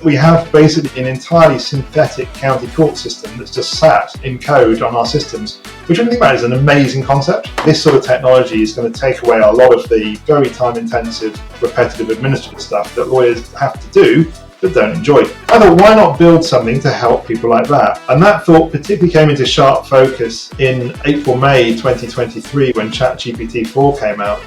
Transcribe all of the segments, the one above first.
We have basically an entirely synthetic county court system that's just sat in code on our systems, which I think about is an amazing concept. This sort of technology is going to take away a lot of the very time-intensive, repetitive administrative stuff that lawyers have to do but don't enjoy. I thought, why not build something to help people like that? And that thought particularly came into sharp focus in April-May 2023 when ChatGPT 4 came out.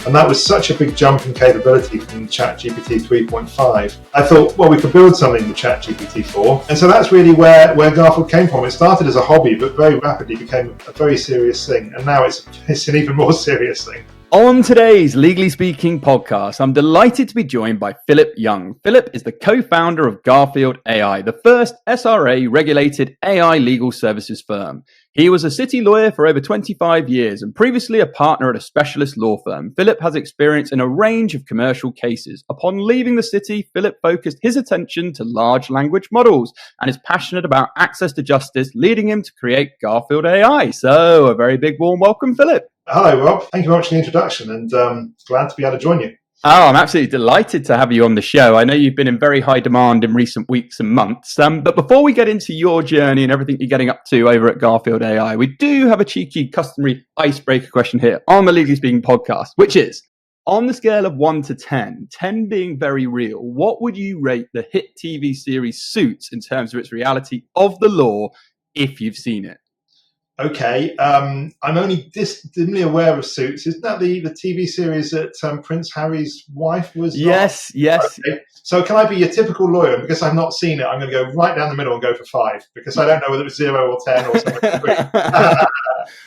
And that was such a big jump in capability from ChatGPT 3.5. I thought, well, we could build something with ChatGPT 4. And so that's really where Garfield came from. It started as a hobby, but very rapidly became a very serious thing. And now it's an even more serious thing. On today's Legally Speaking podcast, I'm delighted to be joined by Philip Young. Philip is the co-founder of Garfield AI, the first SRA-regulated AI legal services firm. He was a city lawyer for over 25 years and previously a partner at a specialist law firm. Philip has experience in a range of commercial cases. Upon leaving the city, Philip focused his attention to large language models and is passionate about access to justice, leading him to create Garfield AI. So a very big warm welcome, Philip. Hello, Rob. Thank you very much for the introduction, and glad to be able to join you. Oh, I'm absolutely delighted to have you on the show. I know you've been in very high demand in recent weeks and months. But before we get into your journey and everything you're getting up to over at Garfield AI, we do have a cheeky, customary icebreaker question here on the Legally Speaking podcast, which is, on the scale of 1 to 10, 10 being very real, what would you rate the hit TV series Suits in terms of its reality of the law, if you've seen it? Okay, I'm only dimly aware of Suits. Isn't that the TV series that Prince Harry's wife was? Yes. Okay. So can I be a typical lawyer? Because I've not seen it, I'm going to go right down the middle and go for 5, because I don't know whether it was 0 or 10 or something.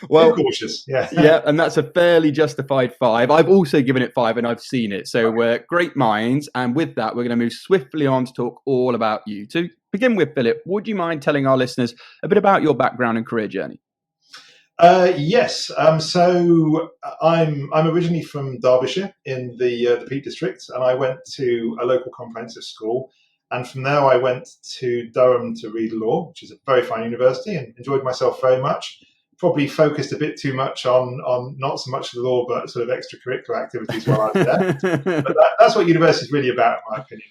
Well, cautious. Yeah, and that's a fairly justified 5. I've also given it 5 and I've seen it. So we're great minds. And with that, we're going to move swiftly on to talk all about you. To begin with, Philip, would you mind telling our listeners a bit about your background and career journey? Yes. So I'm originally from Derbyshire in the Peak District, and I went to a local comprehensive school. And from there, I went to Durham to read law, which is a very fine university, and enjoyed myself very much. Probably focused a bit too much on not so much the law, but sort of extracurricular activities while I was there. But that's what university is really about, in my opinion.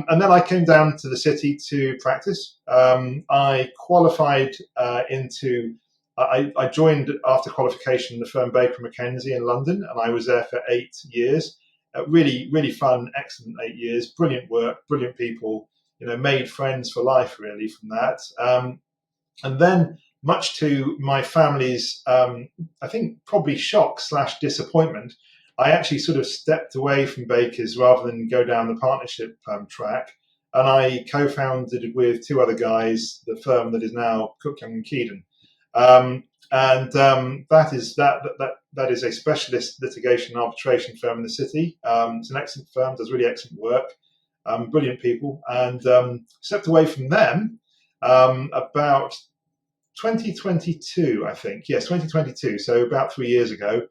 And then I came down to the city to practice. I qualified I joined after qualification the firm Baker McKenzie in London, and I was there for 8 years. Really, really fun, excellent 8 years. Brilliant work, brilliant people. Made friends for life really from that. And then, much to my family's, I think probably shock/disappointment, I actually sort of stepped away from Baker's rather than go down the partnership track. And I co-founded with 2 other guys the firm that is now Cook, Young and Keedon. That is a specialist litigation and arbitration firm in the city. It's an excellent firm, does really excellent work, brilliant people, and stepped away from them about 2022, I think. Yes, 2022. So about 3 years ago,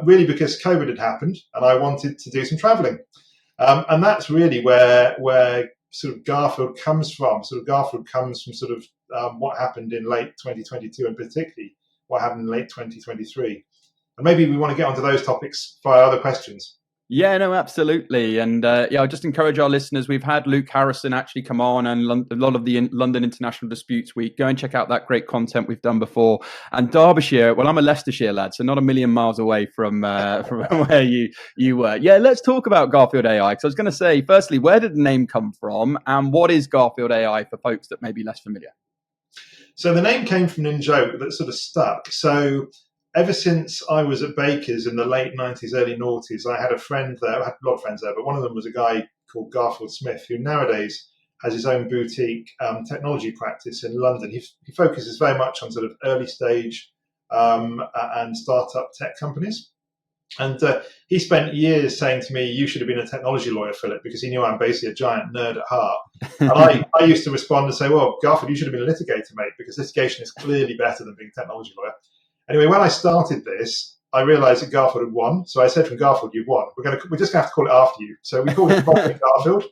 really because COVID had happened, and I wanted to do some travelling, and that's really where sort of Garfield comes from. Garfield comes from sort of what happened in late 2022, and particularly what happened in late 2023. And maybe we want to get onto those topics via other questions. Yeah, no, absolutely. And I'll just encourage our listeners. We've had Luke Harrison actually come on, and a lot of the London International Disputes Week. Go and check out that great content we've done before. And Derbyshire, well, I'm a Leicestershire lad, so not a million miles away from where you were. Yeah, let's talk about Garfield AI. Because I was going to say, firstly, where did the name come from, and what is Garfield AI for folks that may be less familiar? So the name came from an in-joke that sort of stuck. So ever since I was at Baker's in the late 90s, early noughties, I had a friend there. I had a lot of friends there, but one of them was a guy called Garfield Smith, who nowadays has his own boutique technology practice in London. He focuses very much on sort of early stage and startup tech companies. And he spent years saying to me, you should have been a technology lawyer, Philip, because he knew I'm basically a giant nerd at heart. And I used to respond and say, well, Garfield, you should have been a litigator, mate, because litigation is clearly better than being a technology lawyer. Anyway, when I started this, I realized that Garfield had won. So I said from Garfield, you've won. We're just going to have to call it after you. So we called it Project Garfield,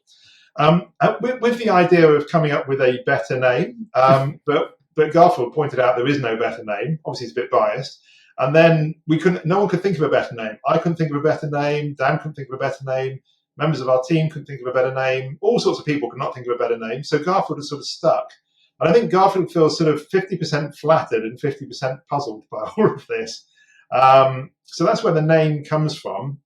with the idea of coming up with a better name. But Garfield pointed out there is no better name. Obviously, he's a bit biased. And then no one could think of a better name. I couldn't think of a better name. Dan couldn't think of a better name. Members of our team couldn't think of a better name. All sorts of people could not think of a better name. So Garfield is sort of stuck. And I think Garfield feels sort of 50% flattered and 50% puzzled by all of this. So that's where the name comes from.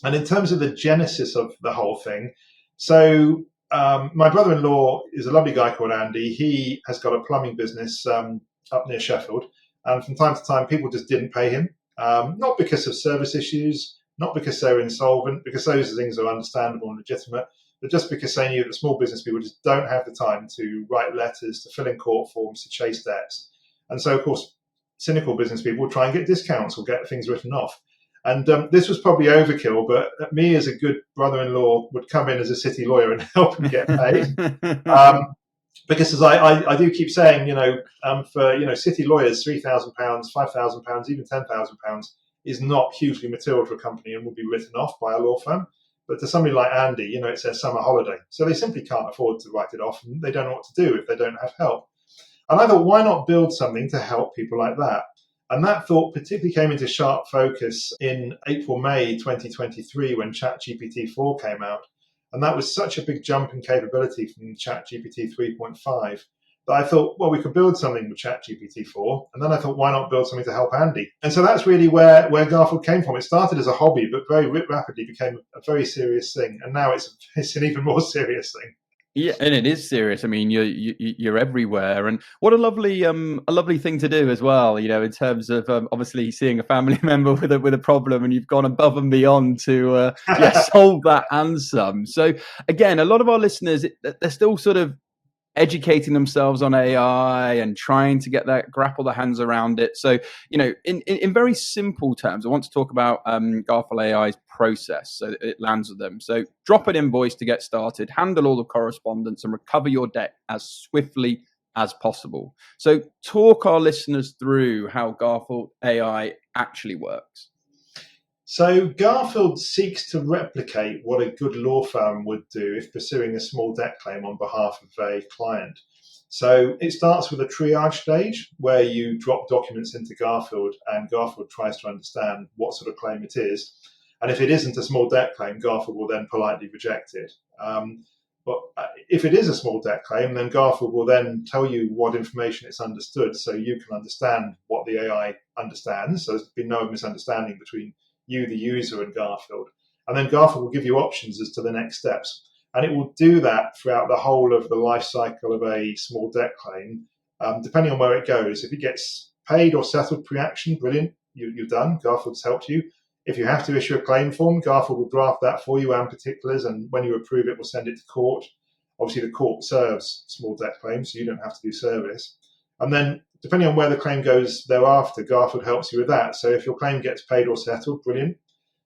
And in terms of the genesis of the whole thing, so my brother-in-law is a lovely guy called Andy. He has got a plumbing business up near Sheffield. And from time to time, people just didn't pay him, not because of service issues, not because they were insolvent, because those things are understandable and legitimate, but just because they knew that small business people just don't have the time to write letters, to fill in court forms, to chase debts. And so, of course, cynical business people will try and get discounts or get things written off. And this was probably overkill, but me as a good brother-in-law would come in as a city lawyer and help him get paid. Because as I do keep saying, for city lawyers, £3,000, £5,000, even £10,000 is not hugely material for a company and will be written off by a law firm. But to somebody like Andy, it's their summer holiday, so they simply can't afford to write it off, and they don't know what to do if they don't have help. And I thought, why not build something to help people like that? And that thought particularly came into sharp focus in April, May 2023 when ChatGPT 4 came out. And that was such a big jump in capability from ChatGPT 3.5 that I thought, well, we could build something with ChatGPT 4. And then I thought, why not build something to help Andy? And so that's really where Garfield came from. It started as a hobby, but very rapidly became a very serious thing. And now it's an even more serious thing. Yeah, and it is serious. I mean, you're everywhere, and what a lovely thing to do as well. In terms of obviously seeing a family member with a problem, and you've gone above and beyond to solve that and some. So again, a lot of our listeners, they're still sort of educating themselves on AI and trying to grapple their hands around it. So, in very simple terms, I want to talk about Garfield AI's process so that it lands with them. So drop an invoice to get started, handle all the correspondence, and recover your debt as swiftly as possible. So talk our listeners through how Garfield AI actually works. So Garfield seeks to replicate what a good law firm would do if pursuing a small debt claim on behalf of a client. So it starts with a triage stage where you drop documents into Garfield and Garfield tries to understand what sort of claim it is. And if it isn't a small debt claim, Garfield will then politely reject it. But if it is a small debt claim, then Garfield will then tell you what information it's understood so you can understand what the AI understands. So there's been no misunderstanding between you, the user, and Garfield. And then Garfield will give you options as to the next steps. And it will do that throughout the whole of the life cycle of a small debt claim, depending on where it goes. If it gets paid or settled pre-action, brilliant, you're done. Garfield's helped you. If you have to issue a claim form, Garfield will draft that for you and particulars, and when you approve it, we'll send it to court. Obviously, the court serves small debt claims, so you don't have to do service. And then, depending on where the claim goes thereafter, Garfield helps you with that. So if your claim gets paid or settled, brilliant.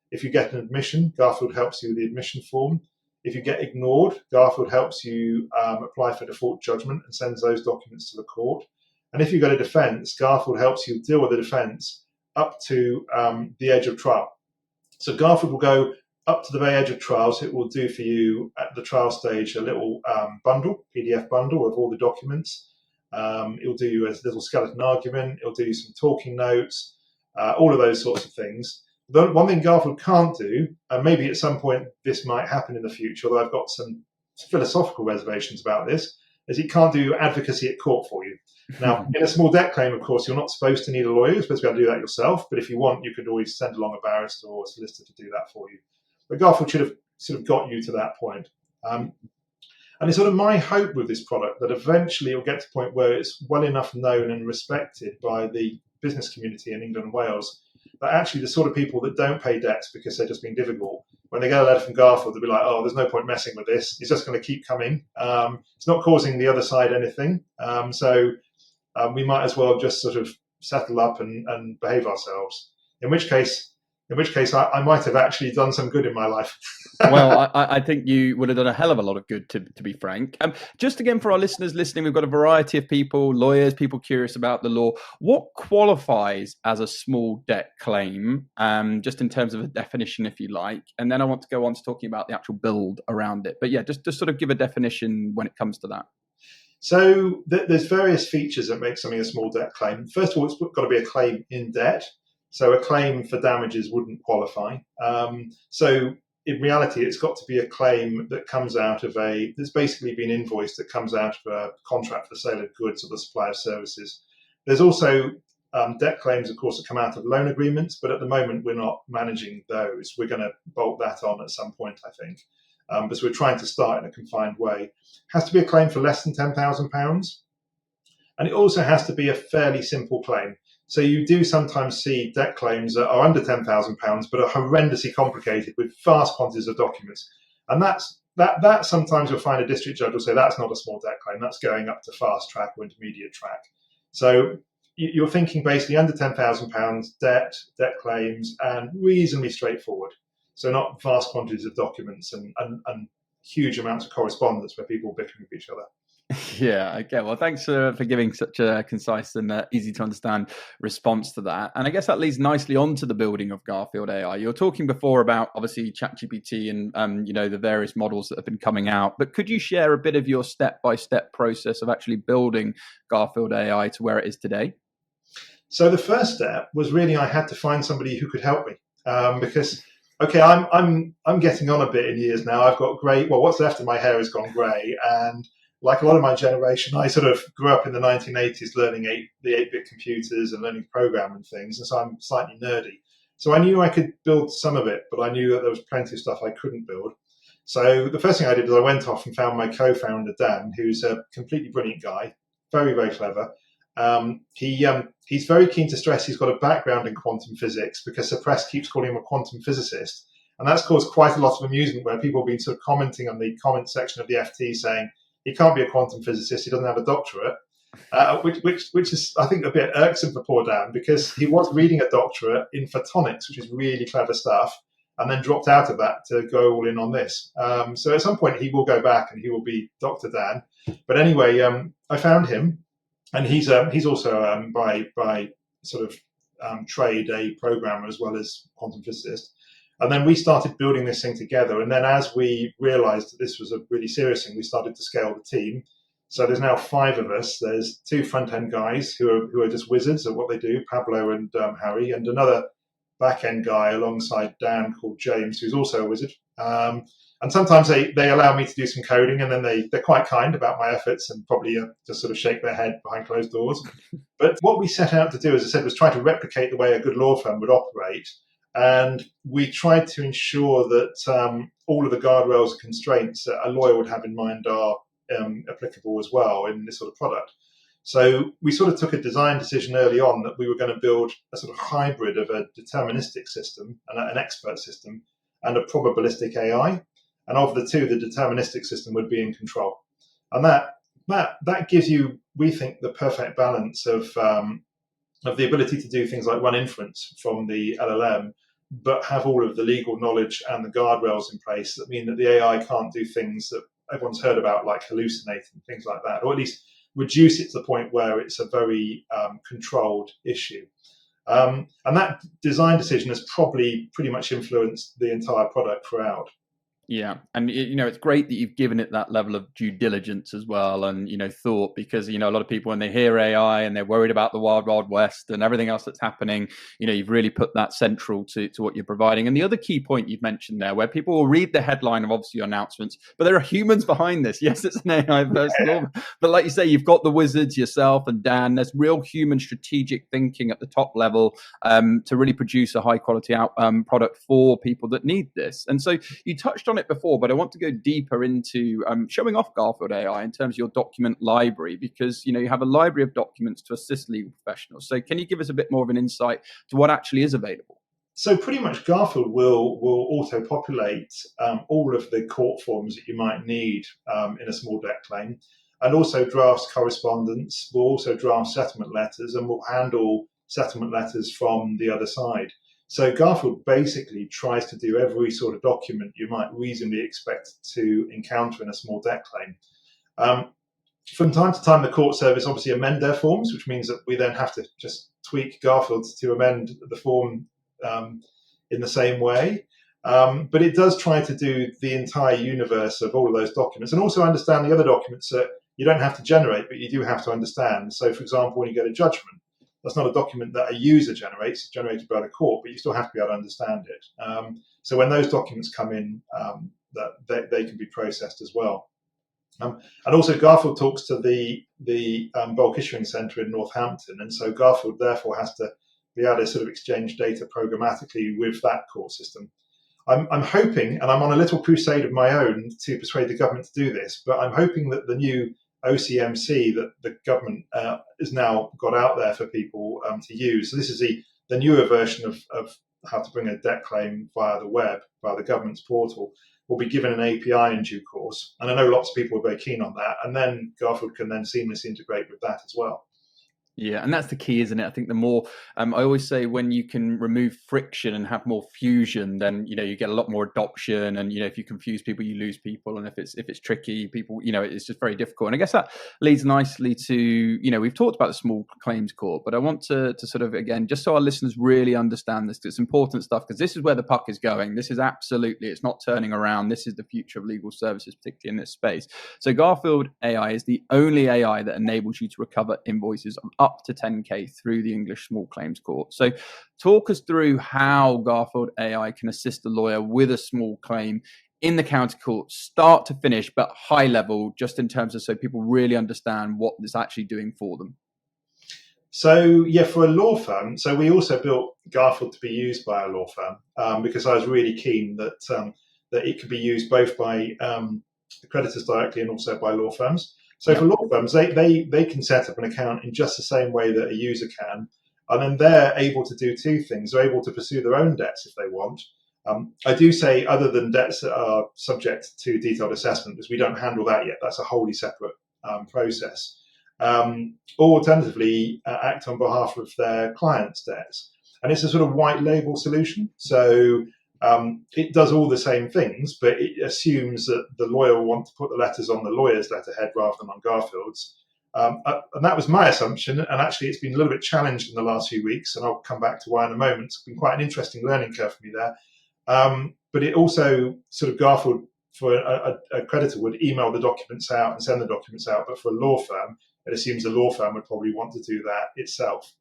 If you get an admission, Garfield helps you with the admission form. If you get ignored, Garfield helps you apply for default judgment and sends those documents to the court. And if you go to defence, Garfield helps you deal with the defence up to the edge of trial. So Garfield will go up to the very edge of trial. So it will do for you at the trial stage a little PDF bundle of all the documents. It'll do you a little skeleton argument. It'll do you some talking notes, all of those sorts of things. The one thing Garfield can't do, and maybe at some point this might happen in the future, although I've got some philosophical reservations about this, is it can't do advocacy at court for you. Now, in a small debt claim, of course, you're not supposed to need a lawyer. You're supposed to be able to do that yourself. But if you want, you could always send along a barrister or a solicitor to do that for you. But Garfield should have sort of got you to that point. And it's sort of my hope with this product that eventually it'll get to a point where it's well enough known and respected by the business community in England and Wales that actually the sort of people that don't pay debts because they're just being difficult, when they get a letter from Garfield, they'll be like, oh, there's no point messing with this. It's just going to keep coming. It's not causing the other side anything. So we might as well just sort of settle up and behave ourselves. In which case I might have actually done some good in my life. Well, I think you would have done a hell of a lot of good, to be frank. Just again, for our listeners listening, we've got a variety of people, lawyers, people curious about the law. What qualifies as a small debt claim, just in terms of a definition, if you like? And then I want to go on to talking about the actual build around it. But yeah, just sort of give a definition when it comes to that. So there's various features that make something a small debt claim. First of all, it's got to be a claim in debt. So a claim for damages wouldn't qualify. So in reality, it's got to be a claim that comes out of that's basically been invoiced, that comes out of a contract for the sale of goods or the supply of services. There's also debt claims, of course, that come out of loan agreements, but at the moment we're not managing those. We're going to bolt that on at some point, I think. But we're trying to start in a confined way. It has to be a claim for less than £10,000. And it also has to be a fairly simple claim. So you do sometimes see debt claims that are under £10,000, but are horrendously complicated with vast quantities of documents. And that sometimes you'll find a district judge will say that's not a small debt claim, that's going up to fast track or intermediate track. So you're thinking basically under £10,000 debt claims, and reasonably straightforward. So not vast quantities of documents and huge amounts of correspondence where people are bickering with each other. Yeah, okay. Well, thanks for giving such a concise and easy to understand response to that. And I guess that leads nicely on to the building of Garfield AI. You're talking before about obviously ChatGPT and the various models that have been coming out. But could you share a bit of your step-by-step process of actually building Garfield AI to where it is today? So the first step was really I had to find somebody who could help me because. Okay, I'm getting on a bit in years now. I've got grey. Well, what's left of my hair has gone grey, and like a lot of my generation, I sort of grew up in the 1980s learning the 8-bit computers and learning to program and things, and so I'm slightly nerdy. So I knew I could build some of it, but I knew that there was plenty of stuff I couldn't build. So the first thing I did was I went off and found my co-founder, Dan, who's a completely brilliant guy, very, very clever. He's very keen to stress he's got a background in quantum physics because the press keeps calling him a quantum physicist. And that's caused quite a lot of amusement where people have been sort of commenting on the comment section of the FT saying, he can't be a quantum physicist, he doesn't have a doctorate, which is, I think, a bit irksome for poor Dan because he was reading a doctorate in photonics, which is really clever stuff, and then dropped out of that to go all in on this. So at some point he will go back and he will be Dr. Dan. But anyway, I found him, and he's also by sort of trade a programmer as well as quantum physicist. And then we started building this thing together. And then as we realized that this was a really serious thing, we started to scale the team. So there's now 5 of us. There's 2 front-end guys who are just wizards at what they do, Pablo and Harry, and another back-end guy alongside Dan called James, who's also a wizard. And sometimes they allow me to do some coding, and then they're quite kind about my efforts and probably just sort of shake their head behind closed doors. But what we set out to do, as I said, was try to replicate the way a good law firm would operate. And we tried to ensure that all of the guardrails and constraints that a lawyer would have in mind are applicable as well in this sort of product. So we sort of took a design decision early on that we were going to build a sort of hybrid of a deterministic system and an expert system and a probabilistic AI. And of the two, the deterministic system would be in control. And that gives you, we think, the perfect balance of the ability to do things like run inference from the LLM, but have all of the legal knowledge and the guardrails in place that mean that the AI can't do things that everyone's heard about, like hallucinate and things like that, or at least reduce it to the point where it's a very controlled issue. And that design decision has probably pretty much influenced the entire product throughout. Yeah. And, it's great that you've given it that level of due diligence as well and, thought, because, a lot of people, when they hear AI and they're worried about the wild, wild west and everything else that's happening, you've really put that central to what you're providing. And the other key point you've mentioned there, where people will read the headline of obviously your announcements, but there are humans behind this. Yes, it's an AI first law, but like you say, you've got the wizards, yourself and Dan. There's real human strategic thinking at the top level to really produce a high quality product for people that need this. And so you touched on it before, but I want to go deeper into showing off Garfield AI in terms of your document library, because you have a library of documents to assist legal professionals. So can you give us a bit more of an insight to what actually is available? So pretty much Garfield will auto-populate all of the court forms that you might need in a small debt claim, and also drafts correspondence, will also draft settlement letters, and will handle settlement letters from the other side. So Garfield basically tries to do every sort of document you might reasonably expect to encounter in a small debt claim. From time to time, the court service obviously amend their forms, which means that we then have to just tweak Garfield to amend the form in the same way. But it does try to do the entire universe of all of those documents, and also understand the other documents that you don't have to generate, but you do have to understand. So, for example, when you get a judgment, that's not a document that a user generates, it's generated by the court, but you still have to be able to understand it. So when those documents come in, that they can be processed as well. And also Garfield talks to the bulk issuing centre in Northampton, and so Garfield therefore has to be able to sort of exchange data programmatically with that court system. I'm hoping, and I'm on a little crusade of my own to persuade the government to do this, but I'm hoping that the new OCMC that the government has now got out there for people to use. So this is the newer version of how to bring a debt claim via the web, via the government's portal, will be given an API in due course. And I know lots of people are very keen on that. And then Garfield can then seamlessly integrate with that as well. Yeah, and that's the key, isn't it? I think the more I always say, when you can remove friction and have more fusion, then you get a lot more adoption. And if you confuse people, you lose people. And if it's tricky, people, it's just very difficult. And I guess that leads nicely to we've talked about the small claims court, but I want to sort of, again, just so our listeners really understand this, it's important stuff, because this is where the puck is going. This is absolutely, it's not turning around. This is the future of legal services, particularly in this space. So Garfield AI is the only AI that enables you to recover invoices of up to 10K through the English Small Claims Court. So talk us through how Garfield AI can assist a lawyer with a small claim in the county court, start to finish, but high level, just in terms of so people really understand what it's actually doing for them. So yeah, for a law firm, so we also built Garfield to be used by a law firm because I was really keen that that it could be used both by creditors directly and also by law firms. So for law firms, they can set up an account in just the same way that a user can, and then they're able to do two things. They're able to pursue their own debts if they want. I do say other than debts that are subject to detailed assessment, because we don't handle that yet. That's a wholly separate process. Or alternatively, act on behalf of their clients' debts. And it's a sort of white label solution. So it does all the same things, but it assumes that the lawyer will want to put the letters on the lawyer's letterhead rather than on Garfield's. And that was my assumption. And actually, it's been a little bit challenged in the last few weeks. And I'll come back to why in a moment. It's been quite an interesting learning curve for me there. But it also sort of Garfield, for a creditor, would email the documents out and send the documents out. But for a law firm, it assumes the law firm would probably want to do that itself.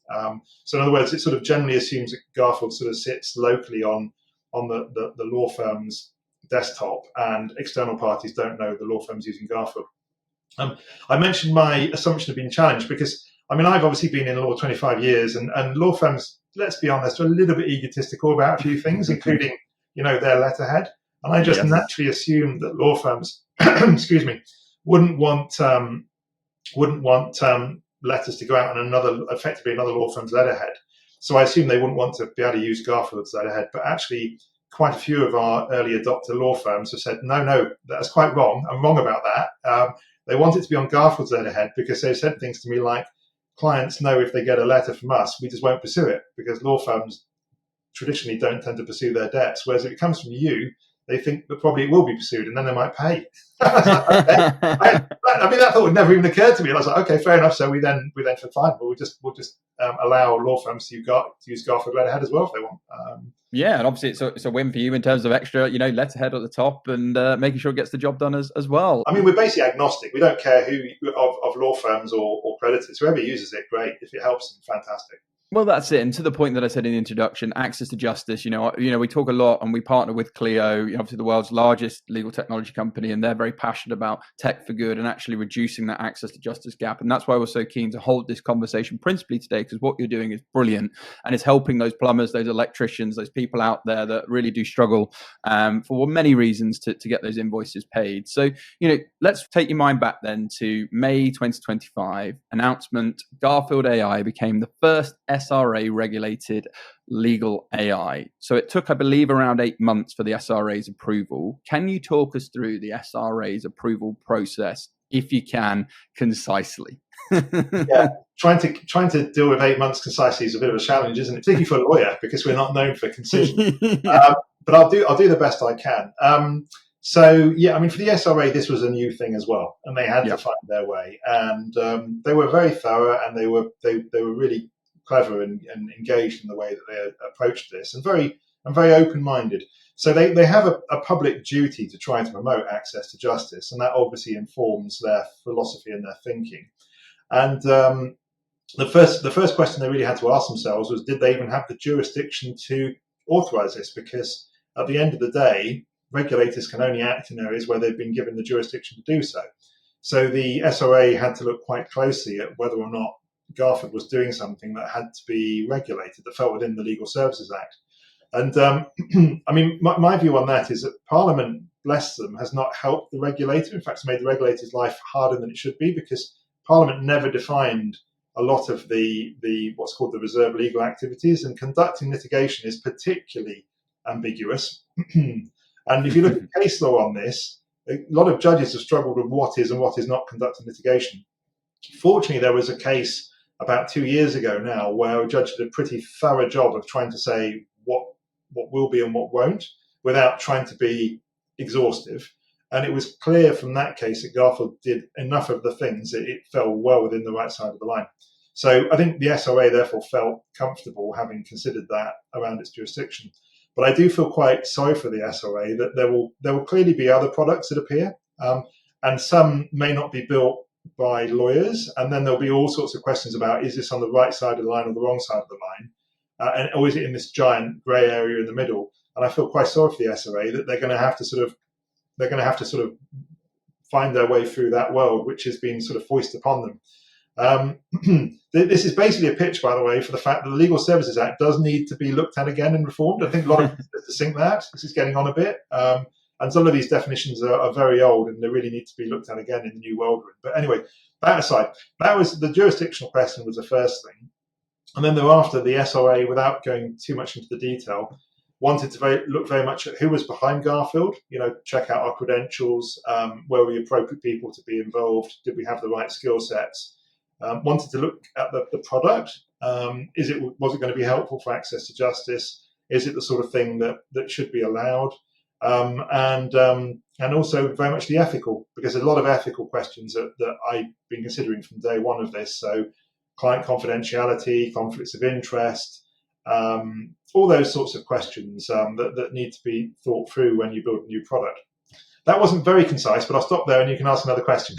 So in other words, it sort of generally assumes that Garfield sort of sits locally on the law firm's desktop, and external parties don't know the law firm's using Garfield. I mentioned my assumption of being challenged because, I've obviously been in law 25 years, and law firms, let's be honest, are a little bit egotistical about a few things, including, their letterhead. And I just naturally assumed that law firms, excuse me, wouldn't want letters to go out on effectively another law firm's letterhead. So I assume they wouldn't want to be able to use Garfield's letterhead. But actually, quite a few of our early adopter law firms have said, no, that's quite wrong. I'm wrong about that. They want it to be on Garfield's letterhead because they've said things to me like, clients know if they get a letter from us, we just won't pursue it, because law firms traditionally don't tend to pursue their debts. Whereas if it comes from you, they think that probably it will be pursued, and then they might pay. That thought would never even occurred to me. And I was like, okay, fair enough. So we then said, fine, we'll just allow law firms to use Garfield letterhead as well if they want. Yeah, and obviously it's a win for you in terms of extra, letterhead at the top and making sure it gets the job done as well. We're basically agnostic. We don't care who of law firms or creditors. Whoever uses it, great. If it helps them, fantastic. Well, that's it. And to the point that I said in the introduction, access to justice, we talk a lot, and we partner with Clio, obviously the world's largest legal technology company, and they're very passionate about tech for good and actually reducing that access to justice gap. And that's why we're so keen to hold this conversation principally today, because what you're doing is brilliant, and it's helping those plumbers, those electricians, those people out there that really do struggle for many reasons to get those invoices paid. So, let's take your mind back then to May 2025, announcement, Garfield AI became the first SRA-regulated legal AI. So it took, I believe, around 8 months for the SRA's approval. Can you talk us through the SRA's approval process, if you can, concisely? Yeah, trying to deal with 8 months concisely is a bit of a challenge, isn't it? Particularly for a lawyer, because we're not known for concision. But I'll do the best I can. So yeah, for the SRA, this was a new thing as well, and they had to find their way. And they were very thorough, and they were really clever and engaged in the way that they approached this, and very open-minded. So they have a public duty to try to promote access to justice, and that obviously informs their philosophy and their thinking. And the first question they really had to ask themselves was, did they even have the jurisdiction to authorize this? Because at the end of the day, regulators can only act in areas where they've been given the jurisdiction to do so. So the SRA had to look quite closely at whether or not Garfield was doing something that had to be regulated, that fell within the Legal Services Act. And I mean, my view on that is that Parliament, bless them, has not helped the regulator. In fact, it's made the regulator's life harder than it should be, because Parliament never defined a lot of the what's called the reserve legal activities, and conducting litigation is particularly ambiguous. And if you look at case law on this, a lot of judges have struggled with what is and what is not conducting litigation. Fortunately, there was a case about 2 years ago now where a judge did a pretty thorough job of trying to say what will be and what won't, without trying to be exhaustive. And it was clear from that case that Garfield did enough of the things that it fell well within the right side of the line. So I think the SRA therefore felt comfortable having considered that around its jurisdiction. But I do feel quite sorry for the SRA that there will clearly be other products that appear, and some may not be built by lawyers, and then there'll be all sorts of questions about, is this on the right side of the line or the wrong side of the line? Or is it in this giant grey area in the middle? And I feel quite sorry for the SRA that they're going to have to sort of find their way through that world, which has been sort of foisted upon them. This is basically a pitch, by the way, for the fact that the Legal Services Act does need to be looked at again and reformed. I think a lot of people to think that this is getting on a bit, and some of these definitions are very old, and they really need to be looked at again in the new world. But anyway, that aside, that was the jurisdictional question was the first thing. And then thereafter, the SRA, without going too much into the detail, wanted to look very much at who was behind Garfield, check out our credentials, were we appropriate people to be involved, did we have the right skill sets, wanted to look at the product, was it going to be helpful for access to justice, is it the sort of thing that should be allowed, and also very much the ethical, because there's a lot of ethical questions that I've been considering from day one of this, so client confidentiality, conflicts of interest, all those sorts of questions that need to be thought through when you build a new product. That wasn't very concise, but I'll stop there and you can ask another question.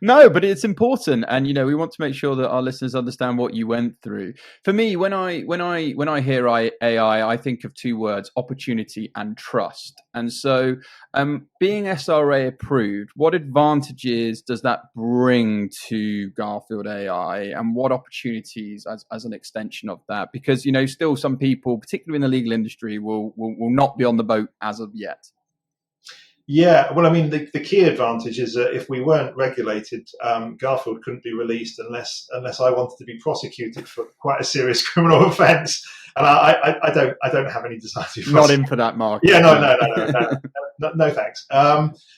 No, but it's important, and we want to make sure that our listeners understand what you went through. For me, when I hear AI, I think of two words: opportunity and trust. And so, being SRA approved, what advantages does that bring to Garfield AI, and what opportunities as an extension of that? Because still some people, particularly in the legal industry, will not be on the boat as of yet. Yeah, well, I mean, the key advantage is that if we weren't regulated, Garfield couldn't be released unless I wanted to be prosecuted for quite a serious criminal offence, and I don't have any desire to. Not in for that market. Yeah, no, thanks.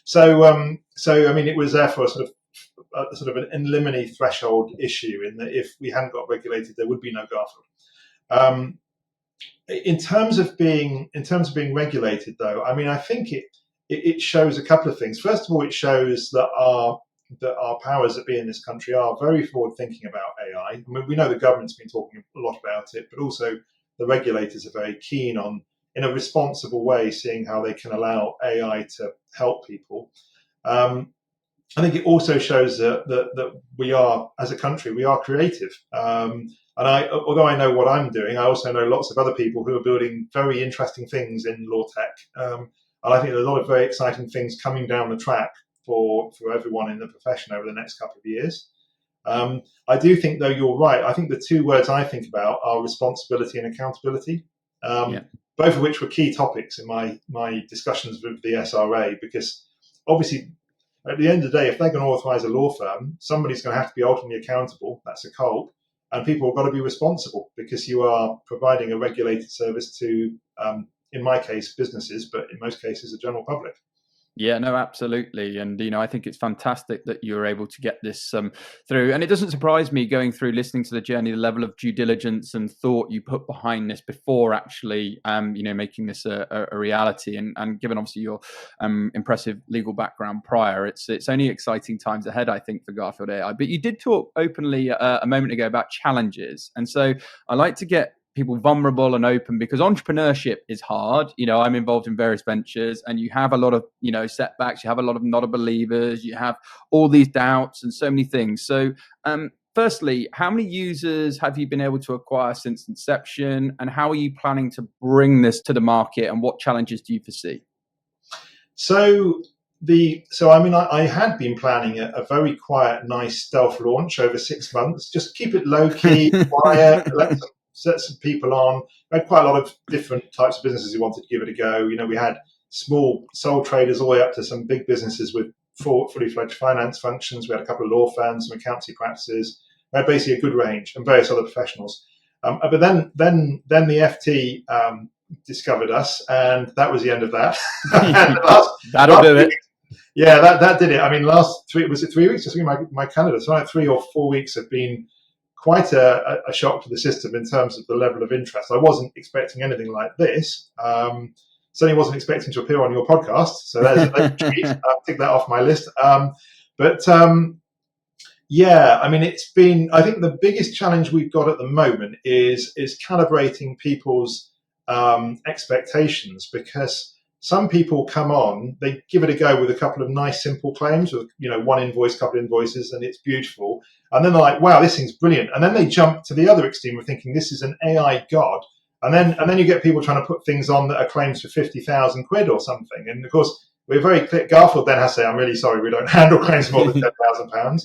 So I mean, it was therefore a sort of an in limine threshold issue, in that if we hadn't got regulated, there would be no Garfield. In terms of being regulated, though, I mean, I think it shows a couple of things. First of all, it shows that our powers that be in this country are very forward thinking about AI. I mean, we know the government's been talking a lot about it, but also the regulators are very keen on, in a responsible way, seeing how they can allow AI to help people. I think it also shows that we are, as a country, we are creative. And although I know what I'm doing, I also know lots of other people who are building very interesting things in law tech. And I think there's a lot of very exciting things coming down the track for everyone in the profession over the next couple of years. I do think, though, you're right. I think the two words I think about are responsibility and accountability, both of which were key topics in my discussions with the SRA, because obviously, at the end of the day, if they're going to authorise a law firm, somebody's going to have to be ultimately accountable. That's a COLP. And people have got to be responsible, because you are providing a regulated service to, in my case, businesses, but in most cases, the general public. Yeah, no, absolutely. And, I think it's fantastic that you're able to get this through. And it doesn't surprise me, going through, listening to the journey, the level of due diligence and thought you put behind this before actually, making this a reality. And given obviously your impressive legal background prior, it's only exciting times ahead, I think, for Garfield AI. But you did talk openly a moment ago about challenges. And so I like to get people vulnerable and open, because entrepreneurship is hard. I'm involved in various ventures, and you have a lot of, setbacks. You have a lot of not believers. You have all these doubts and so many things. So firstly, how many users have you been able to acquire since inception, and how are you planning to bring this to the market, and what challenges do you foresee? I had been planning a very quiet, nice stealth launch over 6 months. Just keep it low key, quiet, set some people on. We had quite a lot of different types of businesses who wanted to give it a go. We had small sole traders all the way up to some big businesses with fully fledged finance functions. We had a couple of law firms, some accountancy practices. We had basically a good range and various other professionals. But then the FT discovered us, and that was the end of that. That'll do it. Yeah, that did it. I mean, was it 3 weeks? Just my calendar. So 3 or 4 weeks have been quite a shock to the system in terms of the level of interest. I wasn't expecting anything like this. Certainly wasn't expecting to appear on your podcast. So there's a treat. I'll tick that off my list. Yeah, I mean, I think the biggest challenge we've got at the moment is calibrating people's expectations, because some people come on, they give it a go with a couple of nice, simple claims with, one invoice, couple of invoices, and it's beautiful. And then they're like, wow, this thing's brilliant. And then they jump to the other extreme of thinking this is an AI god. And then you get people trying to put things on that are claims for 50,000 quid or something. And of course, we're very clear. Garfield then has to say, I'm really sorry, we don't handle claims more than £10,000.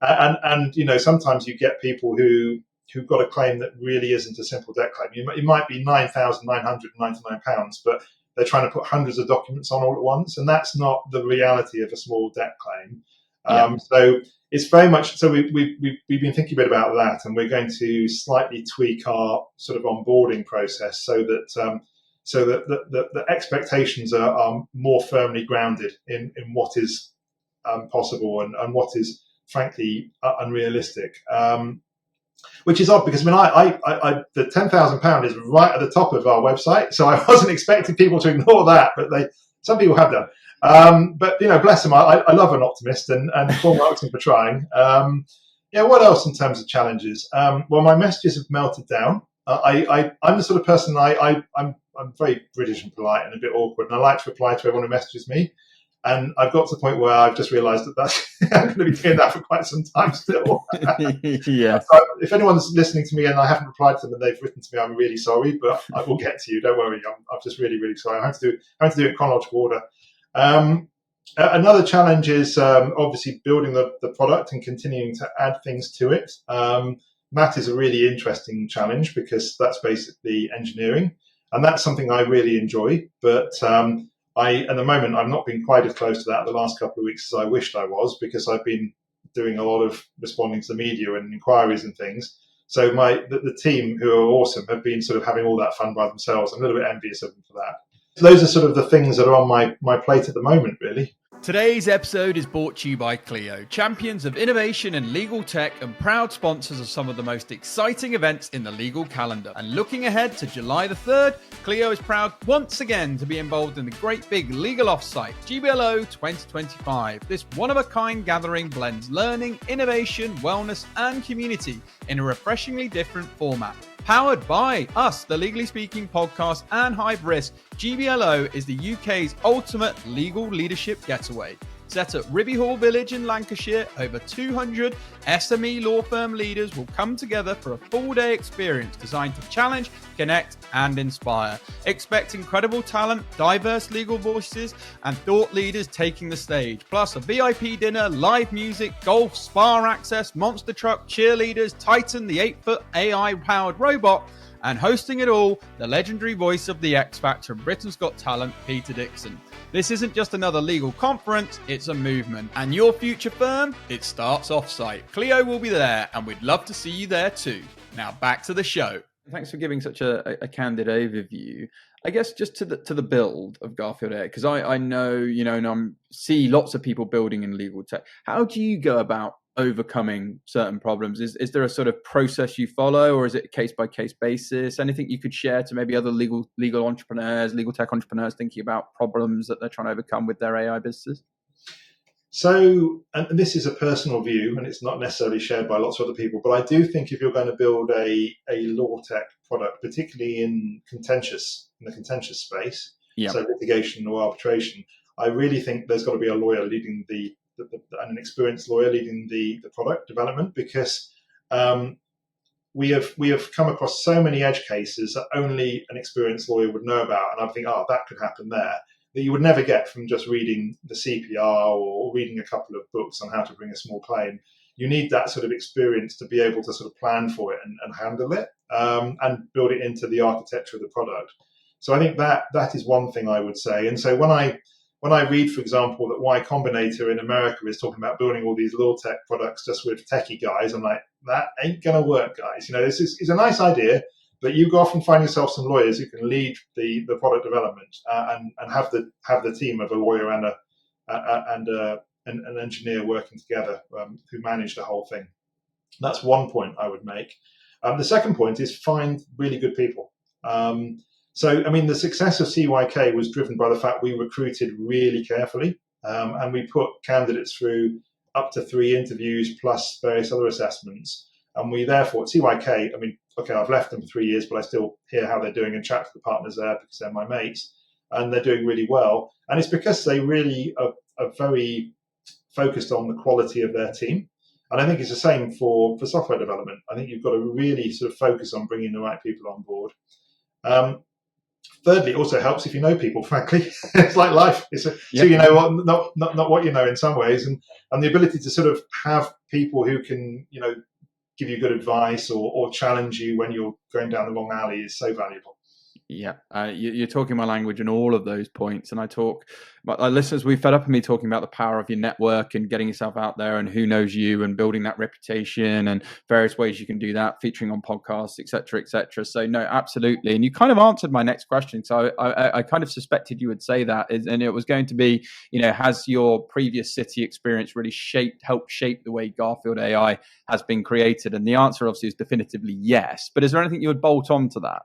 And sometimes you get people who've got a claim that really isn't a simple debt claim. It might be £9,999, but they're trying to put hundreds of documents on all at once, and that's not the reality of a small debt claim. So it's very much so. We've been thinking a bit about that, and we're going to slightly tweak our sort of onboarding process so that the expectations are more firmly grounded in what is possible and what is frankly unrealistic. Which is odd, because the £10,000 is right at the top of our website, so I wasn't expecting people to ignore that, but some people have done. But bless them. I love an optimist, and Paul marks him for trying. What else in terms of challenges? Well, my messages have melted down. I'm the sort of person I'm very British and polite and a bit awkward, and I like to reply to everyone who messages me. And I've got to the point where I've just realised that I'm going to be doing that for quite some time still. Yeah. So if anyone's listening to me and I haven't replied to them and they've written to me, I'm really sorry, but I will get to you. Don't worry. I'm just really, really sorry. I have to do it in chronological order. Another challenge is obviously building the product and continuing to add things to it. That is a really interesting challenge, because that's basically engineering, and that's something I really enjoy. But at the moment, I've not been quite as close to that the last couple of weeks as I wished I was, because I've been doing a lot of responding to the media and inquiries and things. So the team, who are awesome, have been sort of having all that fun by themselves. I'm a little bit envious of them for that. So those are sort of the things that are on my plate at the moment, really. Today's episode is brought to you by Clio, champions of innovation and legal tech and proud sponsors of some of the most exciting events in the legal calendar. And looking ahead to July the 3rd, Clio is proud once again to be involved in the great big legal offsite, GBLO 2025. This one-of-a-kind gathering blends learning, innovation, wellness, and community in a refreshingly different format. Powered by us, the Legally Speaking podcast, and Hive Risk, GBLO is the UK's ultimate legal leadership getaway. Set at Ribby Hall Village in Lancashire, over 200 SME law firm leaders will come together for a full-day experience designed to challenge, connect, and inspire. Expect incredible talent, diverse legal voices, and thought leaders taking the stage. Plus a VIP dinner, live music, golf, spa access, monster truck, cheerleaders, Titan, the 8-foot AI-powered robot, and hosting it all, the legendary voice of the X Factor and Britain's Got Talent, Peter Dixon. This isn't just another legal conference, it's a movement. And your future firm? It starts off-site. Clio will be there, and we'd love to see you there too. Now back to the show. Thanks for giving such a candid overview. I guess just to the build of Garfield AI, because I know, and I see lots of people building in legal tech. How do you go about overcoming certain problems? Is there a sort of process you follow, or is it a case by case basis? Anything you could share to maybe other legal entrepreneurs, legal tech entrepreneurs thinking about problems that they're trying to overcome with their AI businesses? So, and this is a personal view, and it's not necessarily shared by lots of other people, but I do think if you're going to build a law tech product, particularly in the contentious space, so litigation or arbitration, I really think there's got to be a lawyer leading and an experienced lawyer leading the product development, because we have come across so many edge cases that only an experienced lawyer would know about, and I think, oh, that could happen there, that you would never get from just reading the CPR or reading a couple of books on how to bring a small claim. You need that sort of experience to be able to sort of plan for it and handle it, and build it into the architecture of the product. So I think that is one thing I would say. And so when I read, for example, that Y Combinator in America is talking about building all these law tech products just with techie guys, I'm like, that ain't going to work, guys. This is a nice idea, but you go off and find yourself some lawyers who can lead the product development, and have the team of a lawyer and an engineer working together, who manage the whole thing. That's one point I would make. The second point is find really good people. So, I mean, the success of CYK was driven by the fact we recruited really carefully, and we put candidates through up to 3 interviews plus various other assessments. And we therefore, at CYK, I mean, okay, I've left them for 3 years, but I still hear how they're doing and chat to the partners there because they're my mates, and they're doing really well. And it's because they really are very focused on the quality of their team. And I think it's the same for software development. I think you've got to really sort of focus on bringing the right people on board. Thirdly, it also helps if you know people, frankly. It's like life. So you know what, not what you know in some ways. And the ability to sort of have people who can, give you good advice or challenge you when you're going down the wrong alley is so valuable. Yeah, you're talking my language in all of those points. And our listeners, we fed up with me talking about the power of your network and getting yourself out there and who knows you and building that reputation and various ways you can do that, featuring on podcasts, et cetera, et cetera. So no, absolutely. And you kind of answered my next question. So I kind of suspected you would say that, and it was going to be, has your previous city experience really helped shape the way Garfield AI has been created? And the answer obviously is definitively yes. But is there anything you would bolt on to that?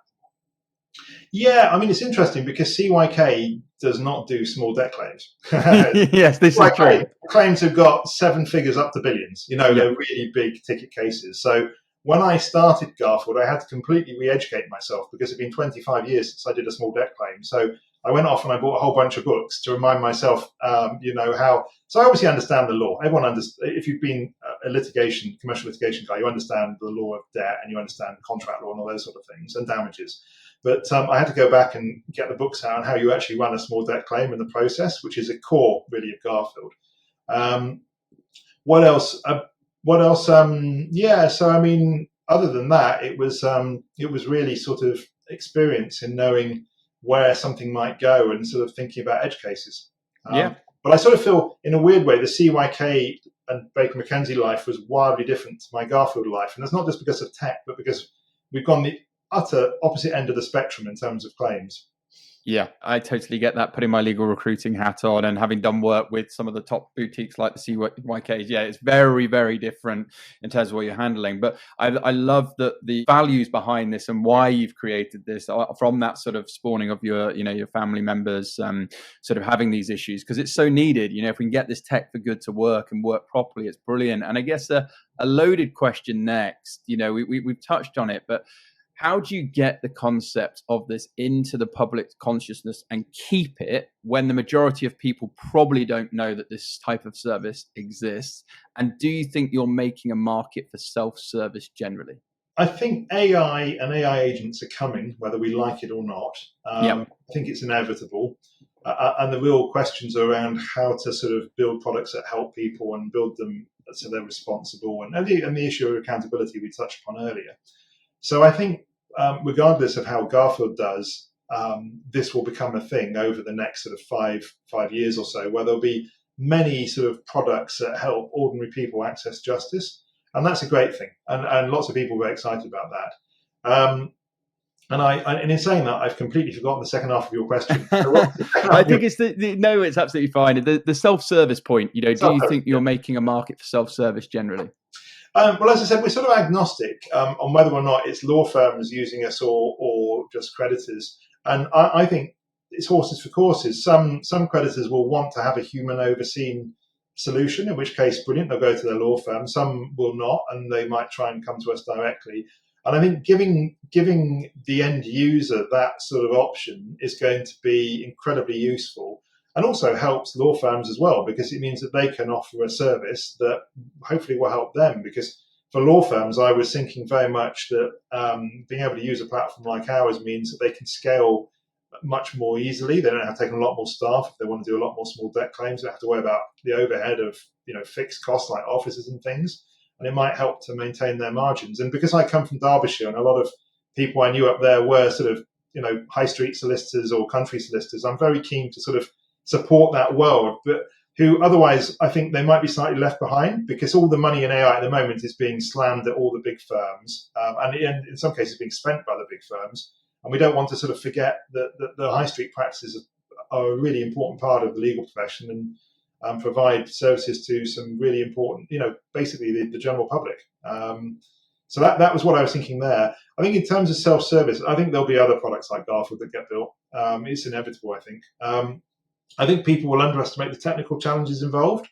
Yeah, I mean, it's interesting because CYK does not do small debt claims. Yes, this is true. Claims have got 7 figures up to billions. They're really big ticket cases. So when I started Garfield, I had to completely re-educate myself because it's been 25 years since I did a small debt claim. So I went off and I bought a whole bunch of books to remind myself, how. So I obviously understand the law. Everyone understands. If you've been a commercial litigation guy, you understand the law of debt and you understand contract law and all those sort of things and damages. But I had to go back and get the books out on how you actually run a small debt claim in the process, which is a core really of Garfield. What else? So I mean, other than that, it was really sort of experience in knowing where something might go and sort of thinking about edge cases. But I sort of feel, in a weird way, the CYK and Baker McKenzie life was wildly different to my Garfield life, and that's not just because of tech, but because we've gone the utter opposite end of the spectrum in terms of claims. Yeah, I totally get that, putting my legal recruiting hat on and having done work with some of the top boutiques like the CYKs. Yeah, it's very, very different in terms of what you're handling. But I love the values behind this and why you've created this from that sort of spawning of your family members sort of having these issues, because it's so needed. If we can get this tech for good to work and work properly, it's brilliant. And I guess a loaded question next, we've touched on it, but how do you get the concept of this into the public consciousness and keep it when the majority of people probably don't know that this type of service exists? And do you think you're making a market for self-service generally? I think AI and AI agents are coming, whether we like it or not. I think it's inevitable. And the real questions are around how to sort of build products that help people and build them so they're responsible. And the issue of accountability we touched upon earlier. So I think regardless of how Garfield does, this will become a thing over the next sort of five years or so, where there'll be many sort of products that help ordinary people access justice. And that's a great thing. And lots of people were excited about that. And in saying that, I've completely forgotten the second half of your question. I think it's no, it's absolutely fine. The self-service point, do you think you're making a market for self-service generally? Well, as I said, we're sort of agnostic on whether or not it's law firms using us or just creditors. And I think it's horses for courses. Some creditors will want to have a human overseen solution, in which case, brilliant, they'll go to their law firm. Some will not, and they might try and come to us directly. And I think giving the end user that sort of option is going to be incredibly useful. And also helps law firms as well, because it means that they can offer a service that hopefully will help them. Because for law firms, I was thinking very much that being able to use a platform like ours means that they can scale much more easily. They don't have to take on a lot more staff if they want to do a lot more small debt claims. They don't have to worry about the overhead of fixed costs like offices and things, and it might help to maintain their margins. And because I come from Derbyshire and a lot of people I knew up there were sort of high street solicitors or country solicitors, I'm very keen to sort of support that world, but who otherwise I think they might be slightly left behind, because all the money in AI at the moment is being slammed at all the big firms, and in some cases being spent by the big firms. And we don't want to sort of forget that the high street practices are a really important part of the legal profession and provide services to some really important, basically the general public. So that was what I was thinking there. I think in terms of self-service, I think there'll be other products like Garfield that get built. It's inevitable, I think. I think people will underestimate the technical challenges involved.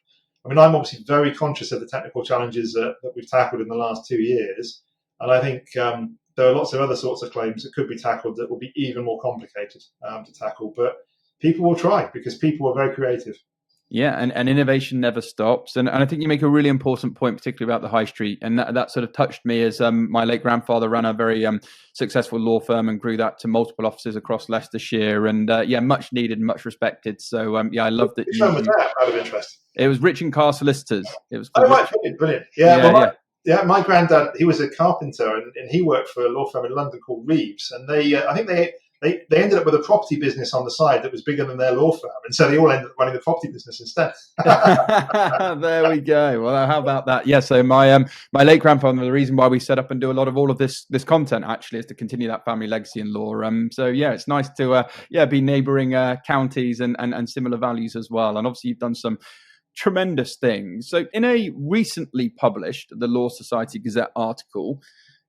I mean, I'm obviously very conscious of the technical challenges that we've tackled in the last 2 years. And I think there are lots of other sorts of claims that could be tackled that will be even more complicated to tackle. But people will try because people are very creative. Yeah, and innovation never stops. And I think you make a really important point, particularly about the high street. And that sort of touched me as my late grandfather ran a very successful law firm and grew that to multiple offices across Leicestershire. And much needed and much respected. So I love that. Which firm was that, out of interest? It was Rich and Carr Solicitors. It was right, brilliant. Yeah, my granddad, he was a carpenter and he worked for a law firm in London called Reeves. And I think they ended up with a property business on the side that was bigger than their law firm. And so they all ended up running the property business instead. There we go. Well, how about that? Yeah, so my late grandfather, the reason why we set up and do a lot of all of this content actually is to continue that family legacy in law. So yeah, it's nice to be neighbouring counties and similar values as well. And obviously you've done some tremendous things. So in a recently published The Law Society Gazette article,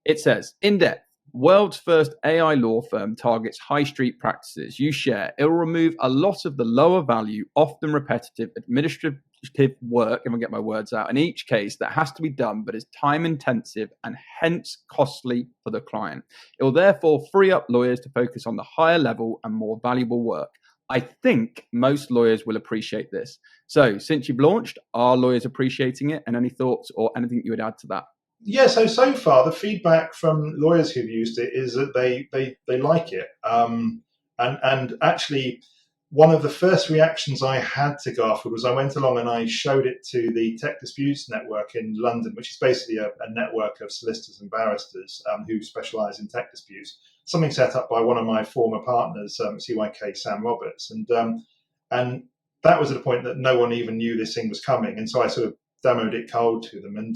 it says, in depth, world's first AI law firm targets high street practices. You share, it will remove a lot of the lower value, often repetitive administrative work, if I get my words out, in each case that has to be done, but is time intensive and hence costly for the client. It will therefore free up lawyers to focus on the higher level and more valuable work. I think most lawyers will appreciate this. So since you've launched, are lawyers appreciating it? And any thoughts or anything you would add to that? Yeah, so far the feedback from lawyers who've used it is that they like it. And actually, one of the first reactions I had to Garfield was I went along and I showed it to the Tech Disputes Network in London, which is basically a network of solicitors and barristers who specialise in tech disputes. Something set up by one of my former partners, CYK Sam Roberts, and that was at a point that no one even knew this thing was coming, and so I sort of demoed it cold to them, and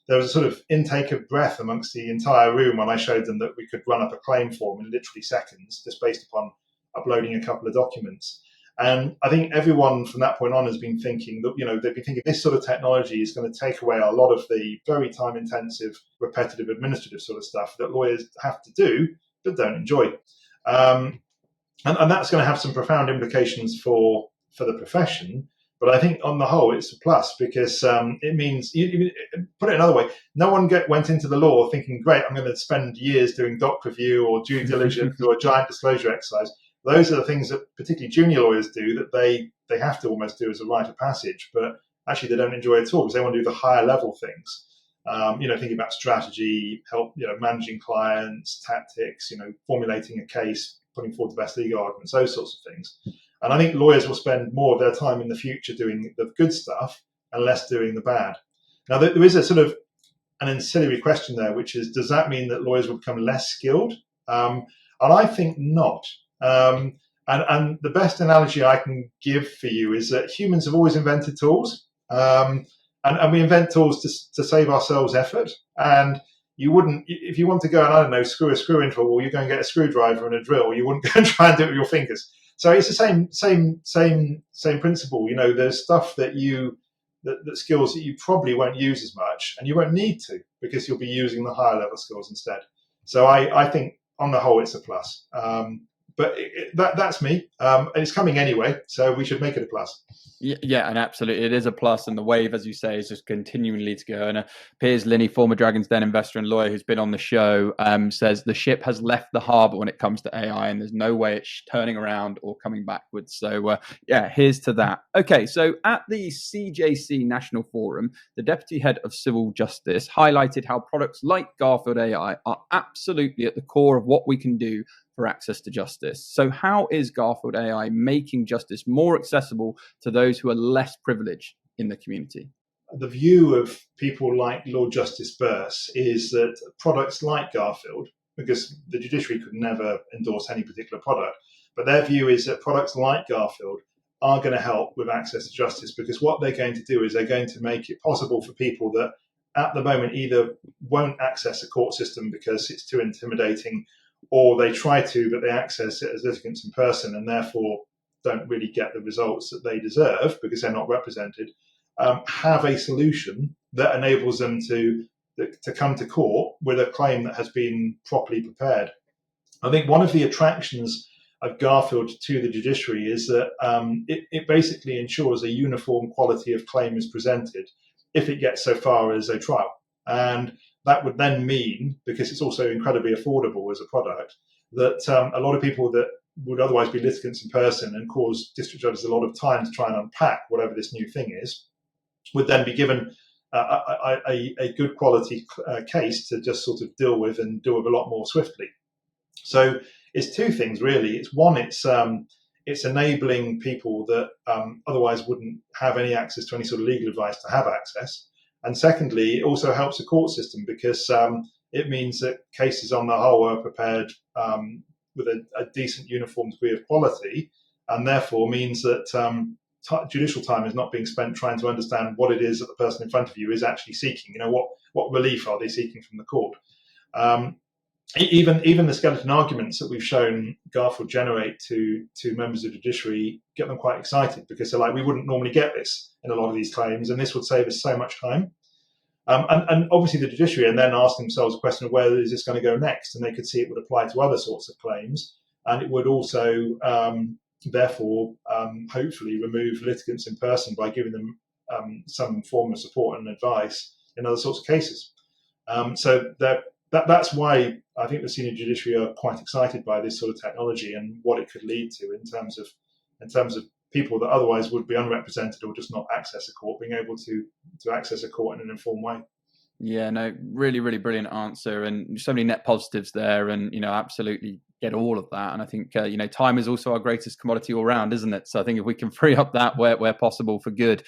there was a sort of intake of breath amongst the entire room when I showed them that we could run up a claim form in literally seconds, just based upon uploading a couple of documents. And I think everyone from that point on has been thinking that, they've been thinking this sort of technology is going to take away a lot of the very time-intensive, repetitive, administrative sort of stuff that lawyers have to do but don't enjoy. And that's going to have some profound implications for the profession. But I think on the whole, it's a plus because it means, put it another way, no one went into the law thinking, great, I'm going to spend years doing doc review or due diligence or a giant disclosure exercise. Those are the things that particularly junior lawyers do that they have to almost do as a rite of passage, but actually they don't enjoy it at all because they want to do the higher level things. Thinking about strategy, help, managing clients, tactics, formulating a case, putting forward the best legal arguments, those sorts of things. And I think lawyers will spend more of their time in the future doing the good stuff and less doing the bad. Now, there is a sort of an ancillary question there, which is, does that mean that lawyers will become less skilled? And I think not. And the best analogy I can give for you is that humans have always invented tools. And we invent tools to save ourselves effort. And you wouldn't, if you want to go and, I don't know, screw a screw into a wall, you go and get a screwdriver and a drill. You wouldn't go and try and do it with your fingers. So it's the same principle. There's stuff that skills that you probably won't use as much, and you won't need to because you'll be using the higher level skills instead. So I think on the whole, it's a plus. that's me, and it's coming anyway, so we should make it a plus. Yeah, and absolutely, it is a plus, and the wave, as you say, is just continually to go. And Piers Linney, former Dragon's Den investor and lawyer who's been on the show, says the ship has left the harbour when it comes to AI, and there's no way it's turning around or coming backwards. So, yeah, here's to that. Okay, so at the CJC National Forum, the Deputy Head of Civil Justice highlighted how products like Garfield AI are absolutely at the core of what we can do for access to justice. So how is Garfield AI making justice more accessible to those who are less privileged in the community? The view of people like Lord Justice Burse is that products like Garfield, because the judiciary could never endorse any particular product, but their view is that products like Garfield are going to help with access to justice, because what they're going to do is they're going to make it possible for people that at the moment either won't access a court system because it's too intimidating, or they try to, but they access it as litigants in person and therefore don't really get the results that they deserve because they're not represented, have a solution that enables them to come to court with a claim that has been properly prepared. I think one of the attractions of Garfield to the judiciary is that it basically ensures a uniform quality of claim is presented if it gets so far as a trial. And that would then mean, because it's also incredibly affordable as a product, that a lot of people that would otherwise be litigants in person and cause district judges a lot of time to try and unpack whatever this new thing is, would then be given a good quality case to just sort of deal with and deal with a lot more swiftly. So it's two things really. It's one, it's enabling people that otherwise wouldn't have any access to any sort of legal advice to have access. And secondly, it also helps the court system because it means that cases on the whole are prepared with a decent uniform degree of quality, and therefore means that judicial time is not being spent trying to understand what it is that the person in front of you is actually seeking. What relief are they seeking from the court? Even the skeleton arguments that we've shown Garfield generate to members of the judiciary get them quite excited, because they're like, we wouldn't normally get this in a lot of these claims, and this would save us so much time. And obviously the judiciary and then ask themselves a question of where is this going to go next, and they could see it would apply to other sorts of claims, and it would also therefore hopefully remove litigants in person by giving them some form of support and advice in other sorts of cases. So that's why I think the senior judiciary are quite excited by this sort of technology and what it could lead to in terms of people that otherwise would be unrepresented or just not access a court being able to access a court in an informed way. Yeah, no, really, really brilliant answer, and so many net positives there, and absolutely get all of that. And I think time is also our greatest commodity all round, isn't it? So I think if we can free up that where possible for good,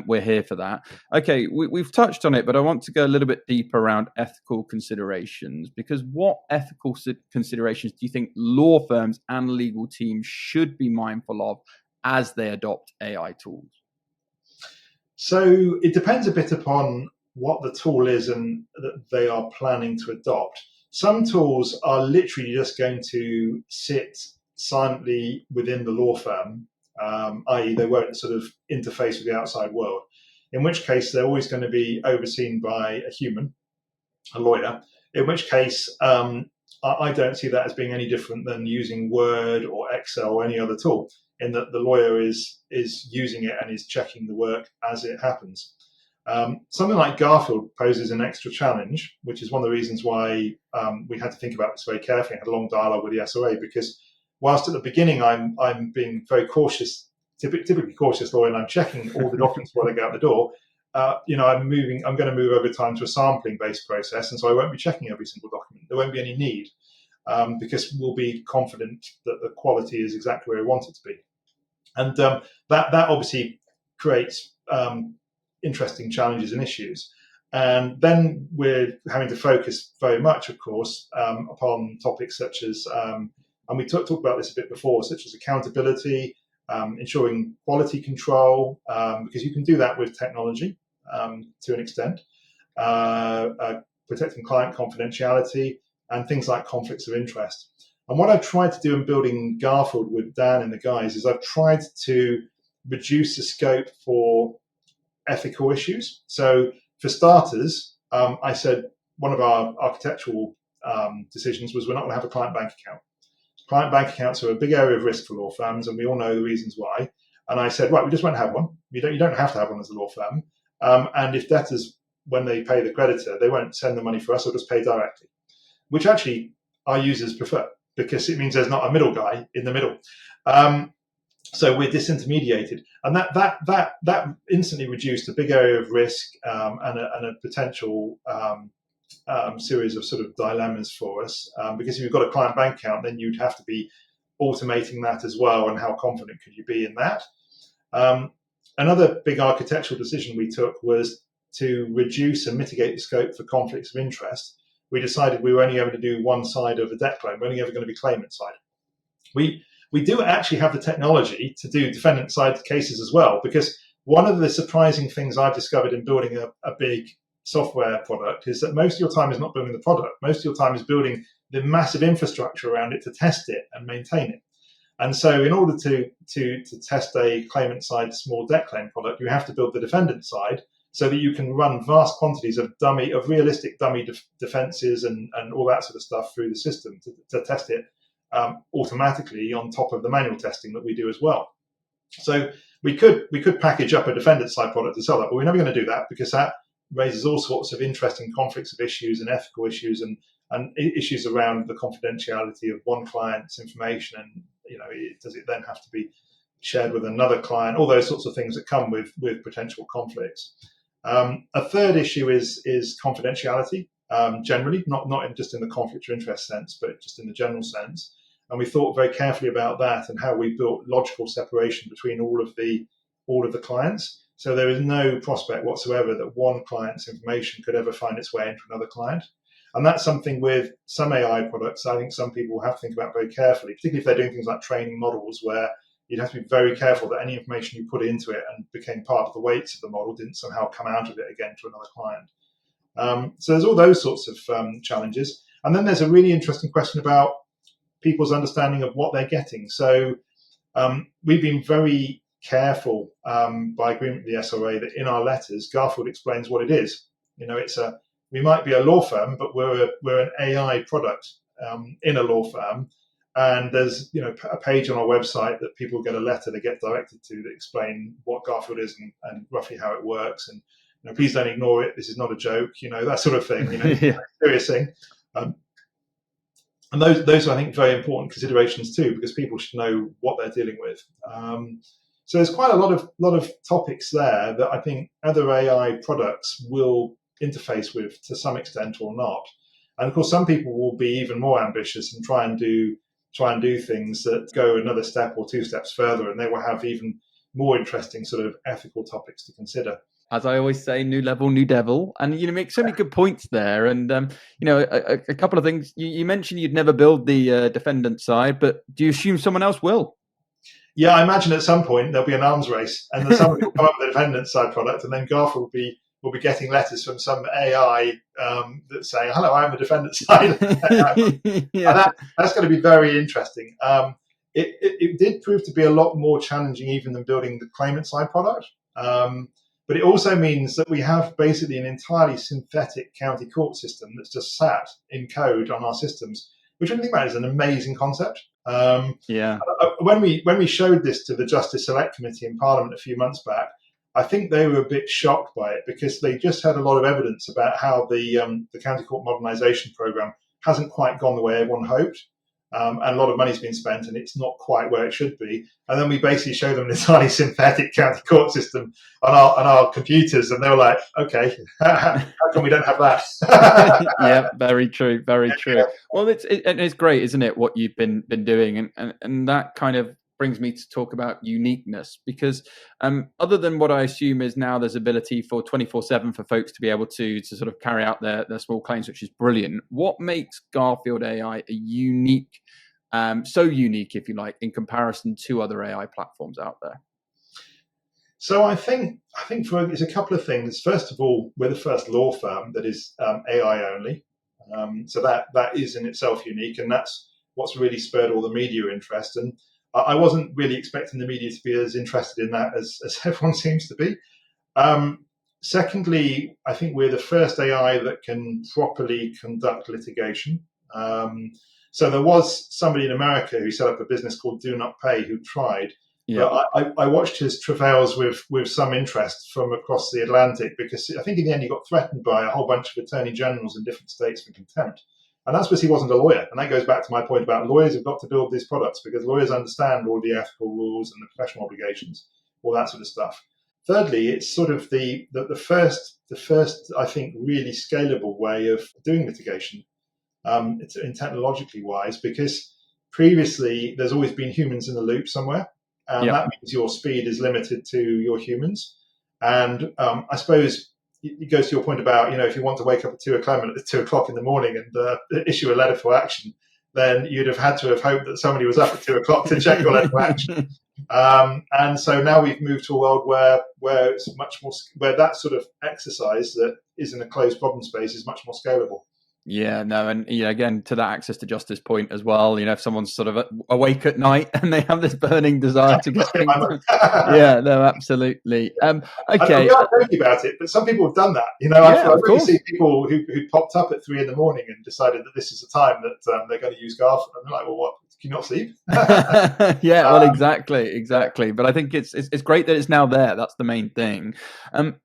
we're here for that. Okay, we've touched on it, but I want to go a little bit deeper around ethical considerations, because what ethical considerations do you think law firms and legal teams should be mindful of as they adopt AI tools? So it depends a bit upon what the tool is and that they are planning to adopt. Some tools are literally just going to sit silently within the law firm, i.e. they won't sort of interface with the outside world, in which case they're always going to be overseen by a human, a lawyer, in which case I don't see that as being any different than using Word or Excel or any other tool, in that the lawyer is using it and is checking the work as it happens. Something like Garfield poses an extra challenge, which is one of the reasons why we had to think about this very carefully and had a long dialogue with the SRA, because whilst at the beginning I'm being very cautious, typically cautious lawyer, and I'm checking all the documents before they go out the door, I'm going to move over time to a sampling-based process, and so I won't be checking every single document. There won't be any need, because we'll be confident that the quality is exactly where we want it to be. And that obviously creates interesting challenges and issues. And then we're having to focus very much, of course, upon topics such as, and we talked about this a bit before, such as accountability, ensuring quality control, because you can do that with technology to an extent, protecting client confidentiality, and things like conflicts of interest. And what I've tried to do in building Garfield with Dan and the guys is I've tried to reduce the scope for ethical issues. So for starters, I said one of our architectural decisions was we're not going to have a client bank account. Client bank accounts are a big area of risk for law firms, and we all know the reasons why. And I said, right, we just won't have one. You don't have to have one as a law firm. And if debtors, when they pay the creditor, they won't send the money for us, or just pay directly, which actually our users prefer, because it means there's not a middle guy in the middle. So we're disintermediated, and that instantly reduced a big area of risk, and a potential series of sort of dilemmas for us. Because if you've got a client bank account, then you'd have to be automating that as well, and how confident could you be in that? Another big architectural decision we took was to reduce and mitigate the scope for conflicts of interest. We decided we were only ever to do one side of a debt claim. We're only ever going to be claimant side. We do actually have the technology to do defendant side cases as well, because one of the surprising things I've discovered in building a big software product is that most of your time is not building the product. Most of your time is building the massive infrastructure around it to test it and maintain it. And so in order to test a claimant side small debt claim product, you have to build the defendant side so that you can run vast quantities of realistic dummy defenses and all that sort of stuff through the system to test it automatically on top of the manual testing that we do as well. So we could package up a defendant side product to sell that, but we're never going to do that, because that raises all sorts of interesting conflicts of issues and ethical issues and issues around the confidentiality of one client's information, and does it then have to be shared with another client? All those sorts of things that come with potential conflicts. A third issue is confidentiality, generally, not just in the conflict of interest sense, but just in the general sense. And we thought very carefully about that and how we built logical separation between all of the clients. So there is no prospect whatsoever that one client's information could ever find its way into another client. And that's something with some AI products I think some people have to think about very carefully, particularly if they're doing things like training models, where you'd have to be very careful that any information you put into it and became part of the weights of the model didn't somehow come out of it again to another client. So there's all those sorts of challenges. And then there's a really interesting question about people's understanding of what they're getting. So we've been very careful, by agreement with the SRA, that in our letters, Garfield explains what it is. We might be a law firm, but we're an AI product in a law firm. And there's a page on our website that people get a letter they get directed to that explain what Garfield is and roughly how it works. And please don't ignore it. This is not a joke. That sort of thing. Yeah. Serious thing. And those are, I think, very important considerations too, because people should know what they're dealing with. So there's quite a lot of topics there that I think other AI products will interface with to some extent or not. And of course, some people will be even more ambitious and try and do things that go another step or two steps further, and they will have even more interesting sort of ethical topics to consider. As I always say, new level, new devil. And you make so many good points there. And a couple of things. You mentioned you'd never build the defendant side, but do you assume someone else will? Yeah, I imagine at some point there'll be an arms race, and then someone will come up with a defendant side product, and then Garfield will be getting letters from some AI that's saying, "Hello, I'm a defendant side." Yeah. That's going to be very interesting. It did prove to be a lot more challenging even than building the claimant side product. But it also means that we have basically an entirely synthetic county court system that's just sat in code on our systems, which I think about is an amazing concept. When we showed this to the Justice Select Committee in Parliament a few months back, I think they were a bit shocked by it, because they just had a lot of evidence about how the county court modernisation programme hasn't quite gone the way everyone hoped. And a lot of money's been spent, and it's not quite where it should be. And then we basically showed them an entirely synthetic county court system on our computers, and they were like, "Okay, how come we don't have that?" Yeah, very true, very true. Well, it's great, isn't it, what you've been doing, and that kind of brings me to talk about uniqueness, because other than what I assume is now there's ability for 24/7 for folks to be able to sort of carry out their small claims, which is brilliant. What makes Garfield AI a unique, so unique, if you like, in comparison to other AI platforms out there? So I think it's a couple of things. First of all, we're the first law firm that is AI only. So that is in itself unique, and that's what's really spurred all the media interest. And I wasn't really expecting the media to be as interested in that as everyone seems to be. Secondly, I think we're the first AI that can properly conduct litigation. So there was somebody in America who set up a business called Do Not Pay who tried. Yeah. But I watched his travails with some interest from across the Atlantic, because I think in the end he got threatened by a whole bunch of attorney generals in different states for contempt. And that's because he wasn't a lawyer. And that goes back to my point about lawyers have got to build these products because lawyers understand all the ethical rules and the professional obligations, all that sort of stuff. Thirdly, it's sort of the first, I think, really scalable way of doing litigation. It's in technologically wise, because previously there's always been humans in the loop somewhere, and that means your speed is limited to your humans. And I suppose it goes to your point about, if you want to wake up at 2 o'clock in the morning and issue a letter for action, then you'd have had to have hoped that somebody was up at 2 o'clock to check your letter for action. And so now we've moved to a world where it's much more, where that sort of exercise that is in a closed problem space is much more scalable. Yeah, no, and again, to that access to justice point as well, if someone's sort of awake at night and they have this burning desire to get things done. Yeah, no, absolutely. Okay. I'm not joking about it, but some people have done that. I really see people who popped up at 3 a.m. and decided that this is the time that they're going to use Garfield. And they're like, well, what? Can you not sleep? Yeah, well, exactly. But I think it's great that it's now there. That's the main thing.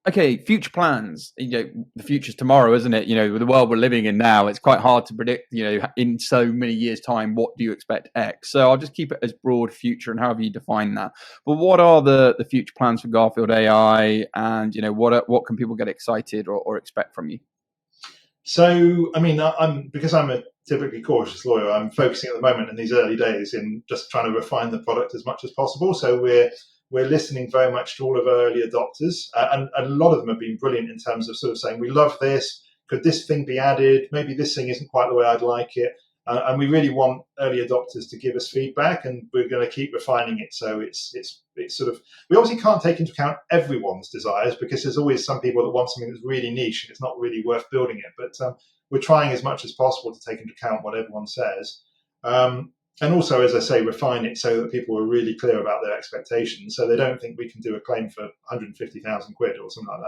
Okay, future plans. The future's tomorrow, isn't it? With the world we're living in now, it's quite hard to predict. In so many years' time, what do you expect X? So I'll just keep it as broad future and however you define that. But what are the future plans for Garfield AI, and what can people get excited or expect from you? So, because I'm a typically cautious lawyer, I'm focusing at the moment in these early days in just trying to refine the product as much as possible. So we're listening very much to all of our early adopters, and a lot of them have been brilliant in terms of sort of saying, we love this. Could this thing be added? Maybe this thing isn't quite the way I'd like it. And we really want early adopters to give us feedback, and we're going to keep refining it. So it's sort of, we obviously can't take into account everyone's desires, because there's always some people that want something that's really niche and it's not really worth building it. But we're trying as much as possible to take into account what everyone says. And also, as I say, refine it so that people are really clear about their expectations, so they don't think we can do a claim for 150,000 quid or something like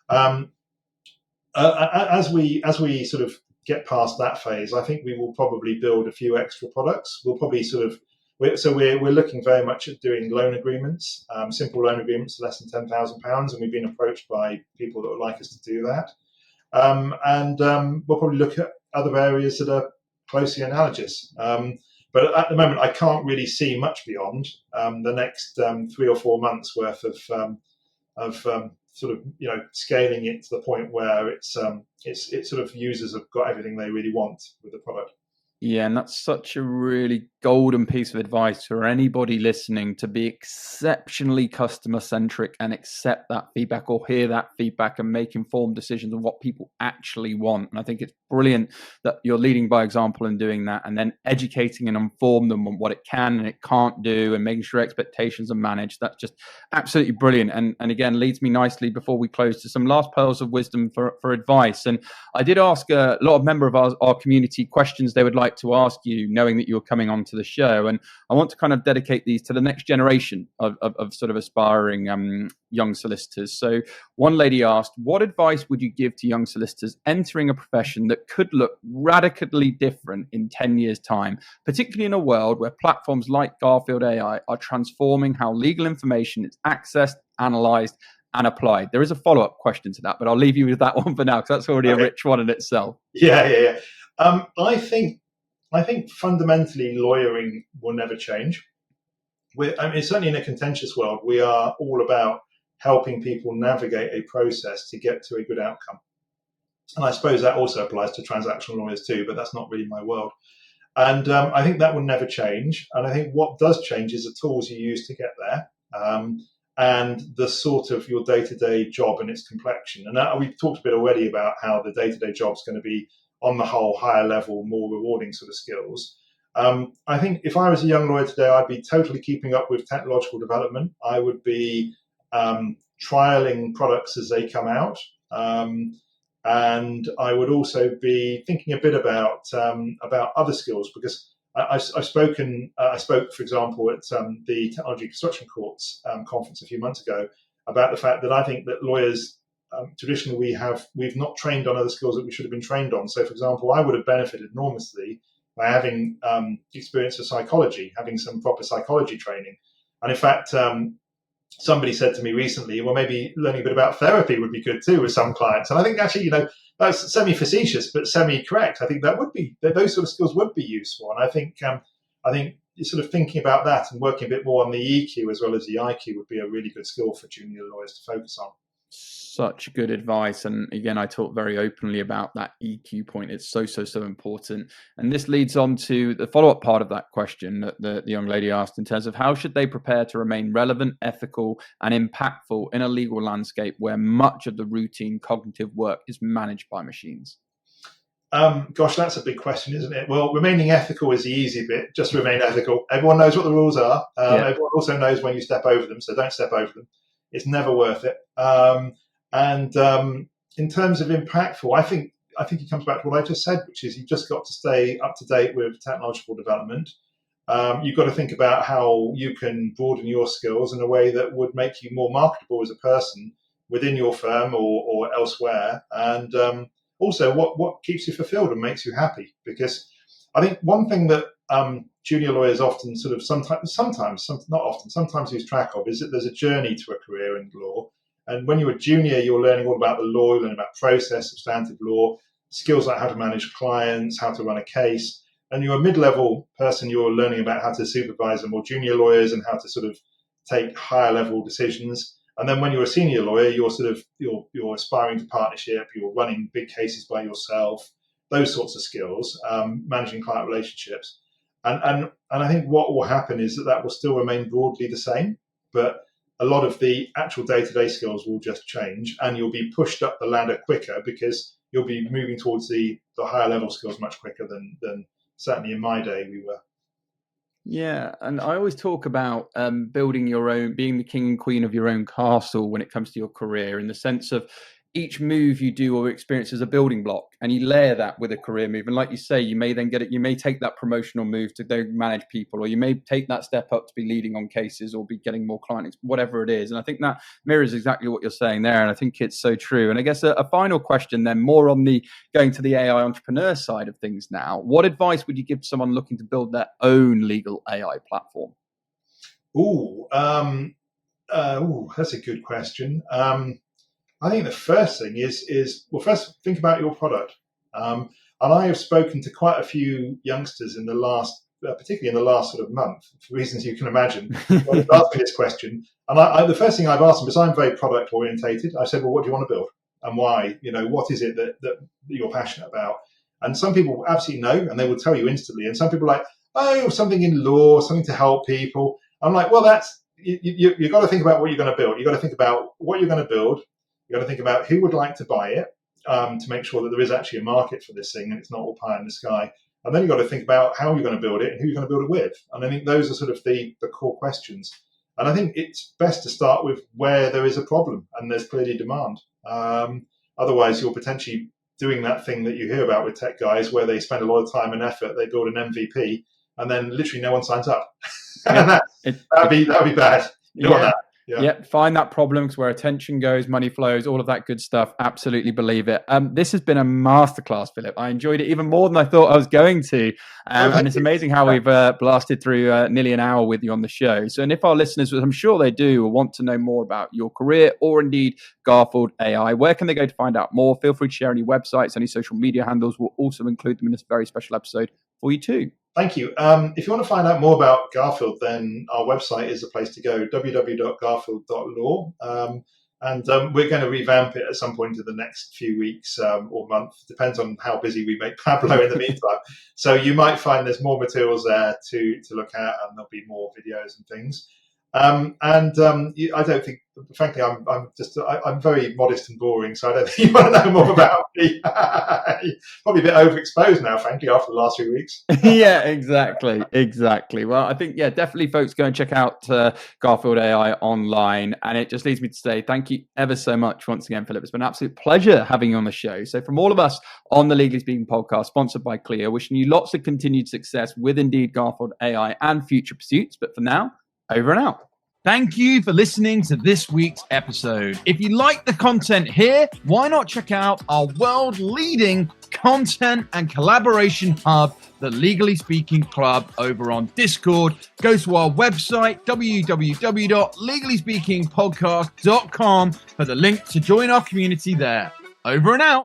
that. As we sort of get past that phase, I think we will probably build a few extra products. We'll probably we're looking very much at doing loan agreements, simple loan agreements less than £10,000, and we've been approached by people that would like us to do that. We'll probably look at other areas that are closely analogous. But at the moment, I can't really see much beyond the next 3 or 4 months worth of sort of scaling it to the point where it's sort of users have got everything they really want with the product. Yeah, and that's such a really golden piece of advice for anybody listening, to be exceptionally customer centric and accept that feedback or hear that feedback and make informed decisions on what people actually want. And I think it's brilliant that you're leading by example and doing that, and then educating and inform them on what it can and it can't do, and making sure expectations are managed. That's just absolutely brilliant. And again, leads me nicely before we close to some last pearls of wisdom for advice. And I did ask a lot of members of our community questions they would like to ask you, knowing that you were coming on to the show, and I want to kind of dedicate these to the next generation of sort of aspiring young solicitors. So one lady asked, what advice would you give to young solicitors entering a profession that could look radically different in 10 years' time, particularly in a world where platforms like Garfield AI are transforming how legal information is accessed, analyzed, and applied? There is a follow-up question to that, but I'll leave you with that one for now, because that's already a rich one in itself. Yeah. I think fundamentally lawyering will never change. Certainly in a contentious world, we are all about helping people navigate a process to get to a good outcome. And I suppose that also applies to transactional lawyers too, but that's not really my world. And I think that will never change. And I think what does change is the tools you use to get there, and the sort of your day-to-day job and its complexion. And we've talked a bit already about how the day-to-day job is going to be, on the whole, higher level, more rewarding sort of skills. I think if I was a young lawyer today, I'd be totally keeping up with technological development. I would be trialing products as they come out. And I would also be thinking a bit about other skills, because I spoke, for example, at the Technology Construction Courts conference a few months ago, about the fact that I think that lawyers, traditionally we've not trained on other skills that we should have been trained on. So, for example, I would have benefited enormously by having experience of psychology, having some proper psychology training. And in fact, somebody said to me recently, well, maybe learning a bit about therapy would be good too with some clients. And I think actually, that's semi-facetious, but semi-correct. I think those sort of skills would be useful. And I think sort of thinking about that and working a bit more on the EQ as well as the IQ would be a really good skill for junior lawyers to focus on. Such good advice. And again, I talk very openly about that EQ point. It's so important. And this leads on to the follow-up part of that question that the young lady asked in terms of how should they prepare to remain relevant, ethical, and impactful in a legal landscape where much of the routine cognitive work is managed by machines? Gosh, that's a big question, isn't it? Well, remaining ethical is the easy bit. Just remain ethical. Everyone knows what the rules are. Everyone also knows when you step over them, so don't step over them. It's never worth it. And in terms of impactful, I think it comes back to what I just said, which is you've just got to stay up to date with technological development. You've got to think about how you can broaden your skills in a way that would make you more marketable as a person within your firm or elsewhere. And also what keeps you fulfilled and makes you happy. Because I think one thing that junior lawyers often sometimes lose track of is that there's a journey to a career in law. And when you're a junior, you're learning all about the law, you're learning about process, substantive law, skills like how to manage clients, how to run a case. And you're a mid-level person, you're learning about how to supervise the more junior lawyers and how to sort of take higher level decisions. And then when you're a senior lawyer, you're aspiring to partnership, you're running big cases by yourself, those sorts of skills, managing client relationships. And I think what will happen is that will still remain broadly the same, but a lot of the actual day-to-day skills will just change, and you'll be pushed up the ladder quicker because you'll be moving towards the higher level skills much quicker than certainly in my day we were. Yeah, and I always talk about building your own, being the king and queen of your own castle when it comes to your career, in the sense of each move you do or experience is a building block, and you layer that with a career move. And like you say, you may then you may take that promotional move to go manage people, or you may take that step up to be leading on cases or be getting more clients, whatever it is. And I think that mirrors exactly what you're saying there. And I think it's so true. And I guess a final question then, more on the going to the AI entrepreneur side of things now. What advice would you give to someone looking to build their own legal AI platform? That's a good question. I think the first thing is first think about your product. And I have spoken to quite a few youngsters in the last, particularly in the last sort of month, for reasons you can imagine. When they've asked me this question, and the first thing I've asked them, because I'm very product orientated, I said, well, what do you want to build and why? What is it that you're passionate about? And some people absolutely know, and they will tell you instantly. And some people are like, oh, something in law, something to help people. I'm like, well, you've got to think about what you're going to build. You've got to think about what you're going to build. You've got to think about who would like to buy it to make sure that there is actually a market for this thing and it's not all pie in the sky. And then you've got to think about how you're going to build it and who you're going to build it with. And I think those are sort of the core questions. And I think it's best to start with where there is a problem and there's clearly demand. Otherwise, you're potentially doing that thing that you hear about with tech guys where they spend a lot of time and effort, they build an MVP, and then literally no one signs up. Yeah, that'd be bad. You don't want that. Yeah, find that problem, because where attention goes, money flows, all of that good stuff. Absolutely believe it. This has been a masterclass, Philip. I enjoyed it even more than I thought I was going to. And it's amazing how we've blasted through nearly an hour with you on the show. So, and if our listeners, which I'm sure they do, want to know more about your career or indeed Garfield AI, where can they go to find out more? Feel free to share any websites, any social media handles. We'll also include them in this very special episode for you too. Thank you. If you want to find out more about Garfield, then our website is the place to go, www.garfield.law. And we're going to revamp it at some point in the next few weeks or month. Depends on how busy we make Pablo in the meantime. So you might find there's more materials there to look at, and there'll be more videos and things. I don't think, frankly, I'm very modest and boring, so I don't think you want to know more about me. Probably a bit overexposed now, frankly, after the last few weeks. Yeah, exactly. Well, I think, definitely folks go and check out Garfield AI online. And it just leads me to say thank you ever so much once again, Philip. It's been an absolute pleasure having you on the show. So from all of us on the Legally Speaking podcast, sponsored by Clear, wishing you lots of continued success with indeed Garfield AI and future pursuits. But for now, over and out. Thank you for listening to this week's episode. If you like the content here, why not check out our world-leading content and collaboration hub, the Legally Speaking Club, over on Discord. Go to our website, www.legallyspeakingpodcast.com, for the link to join our community there. Over and out.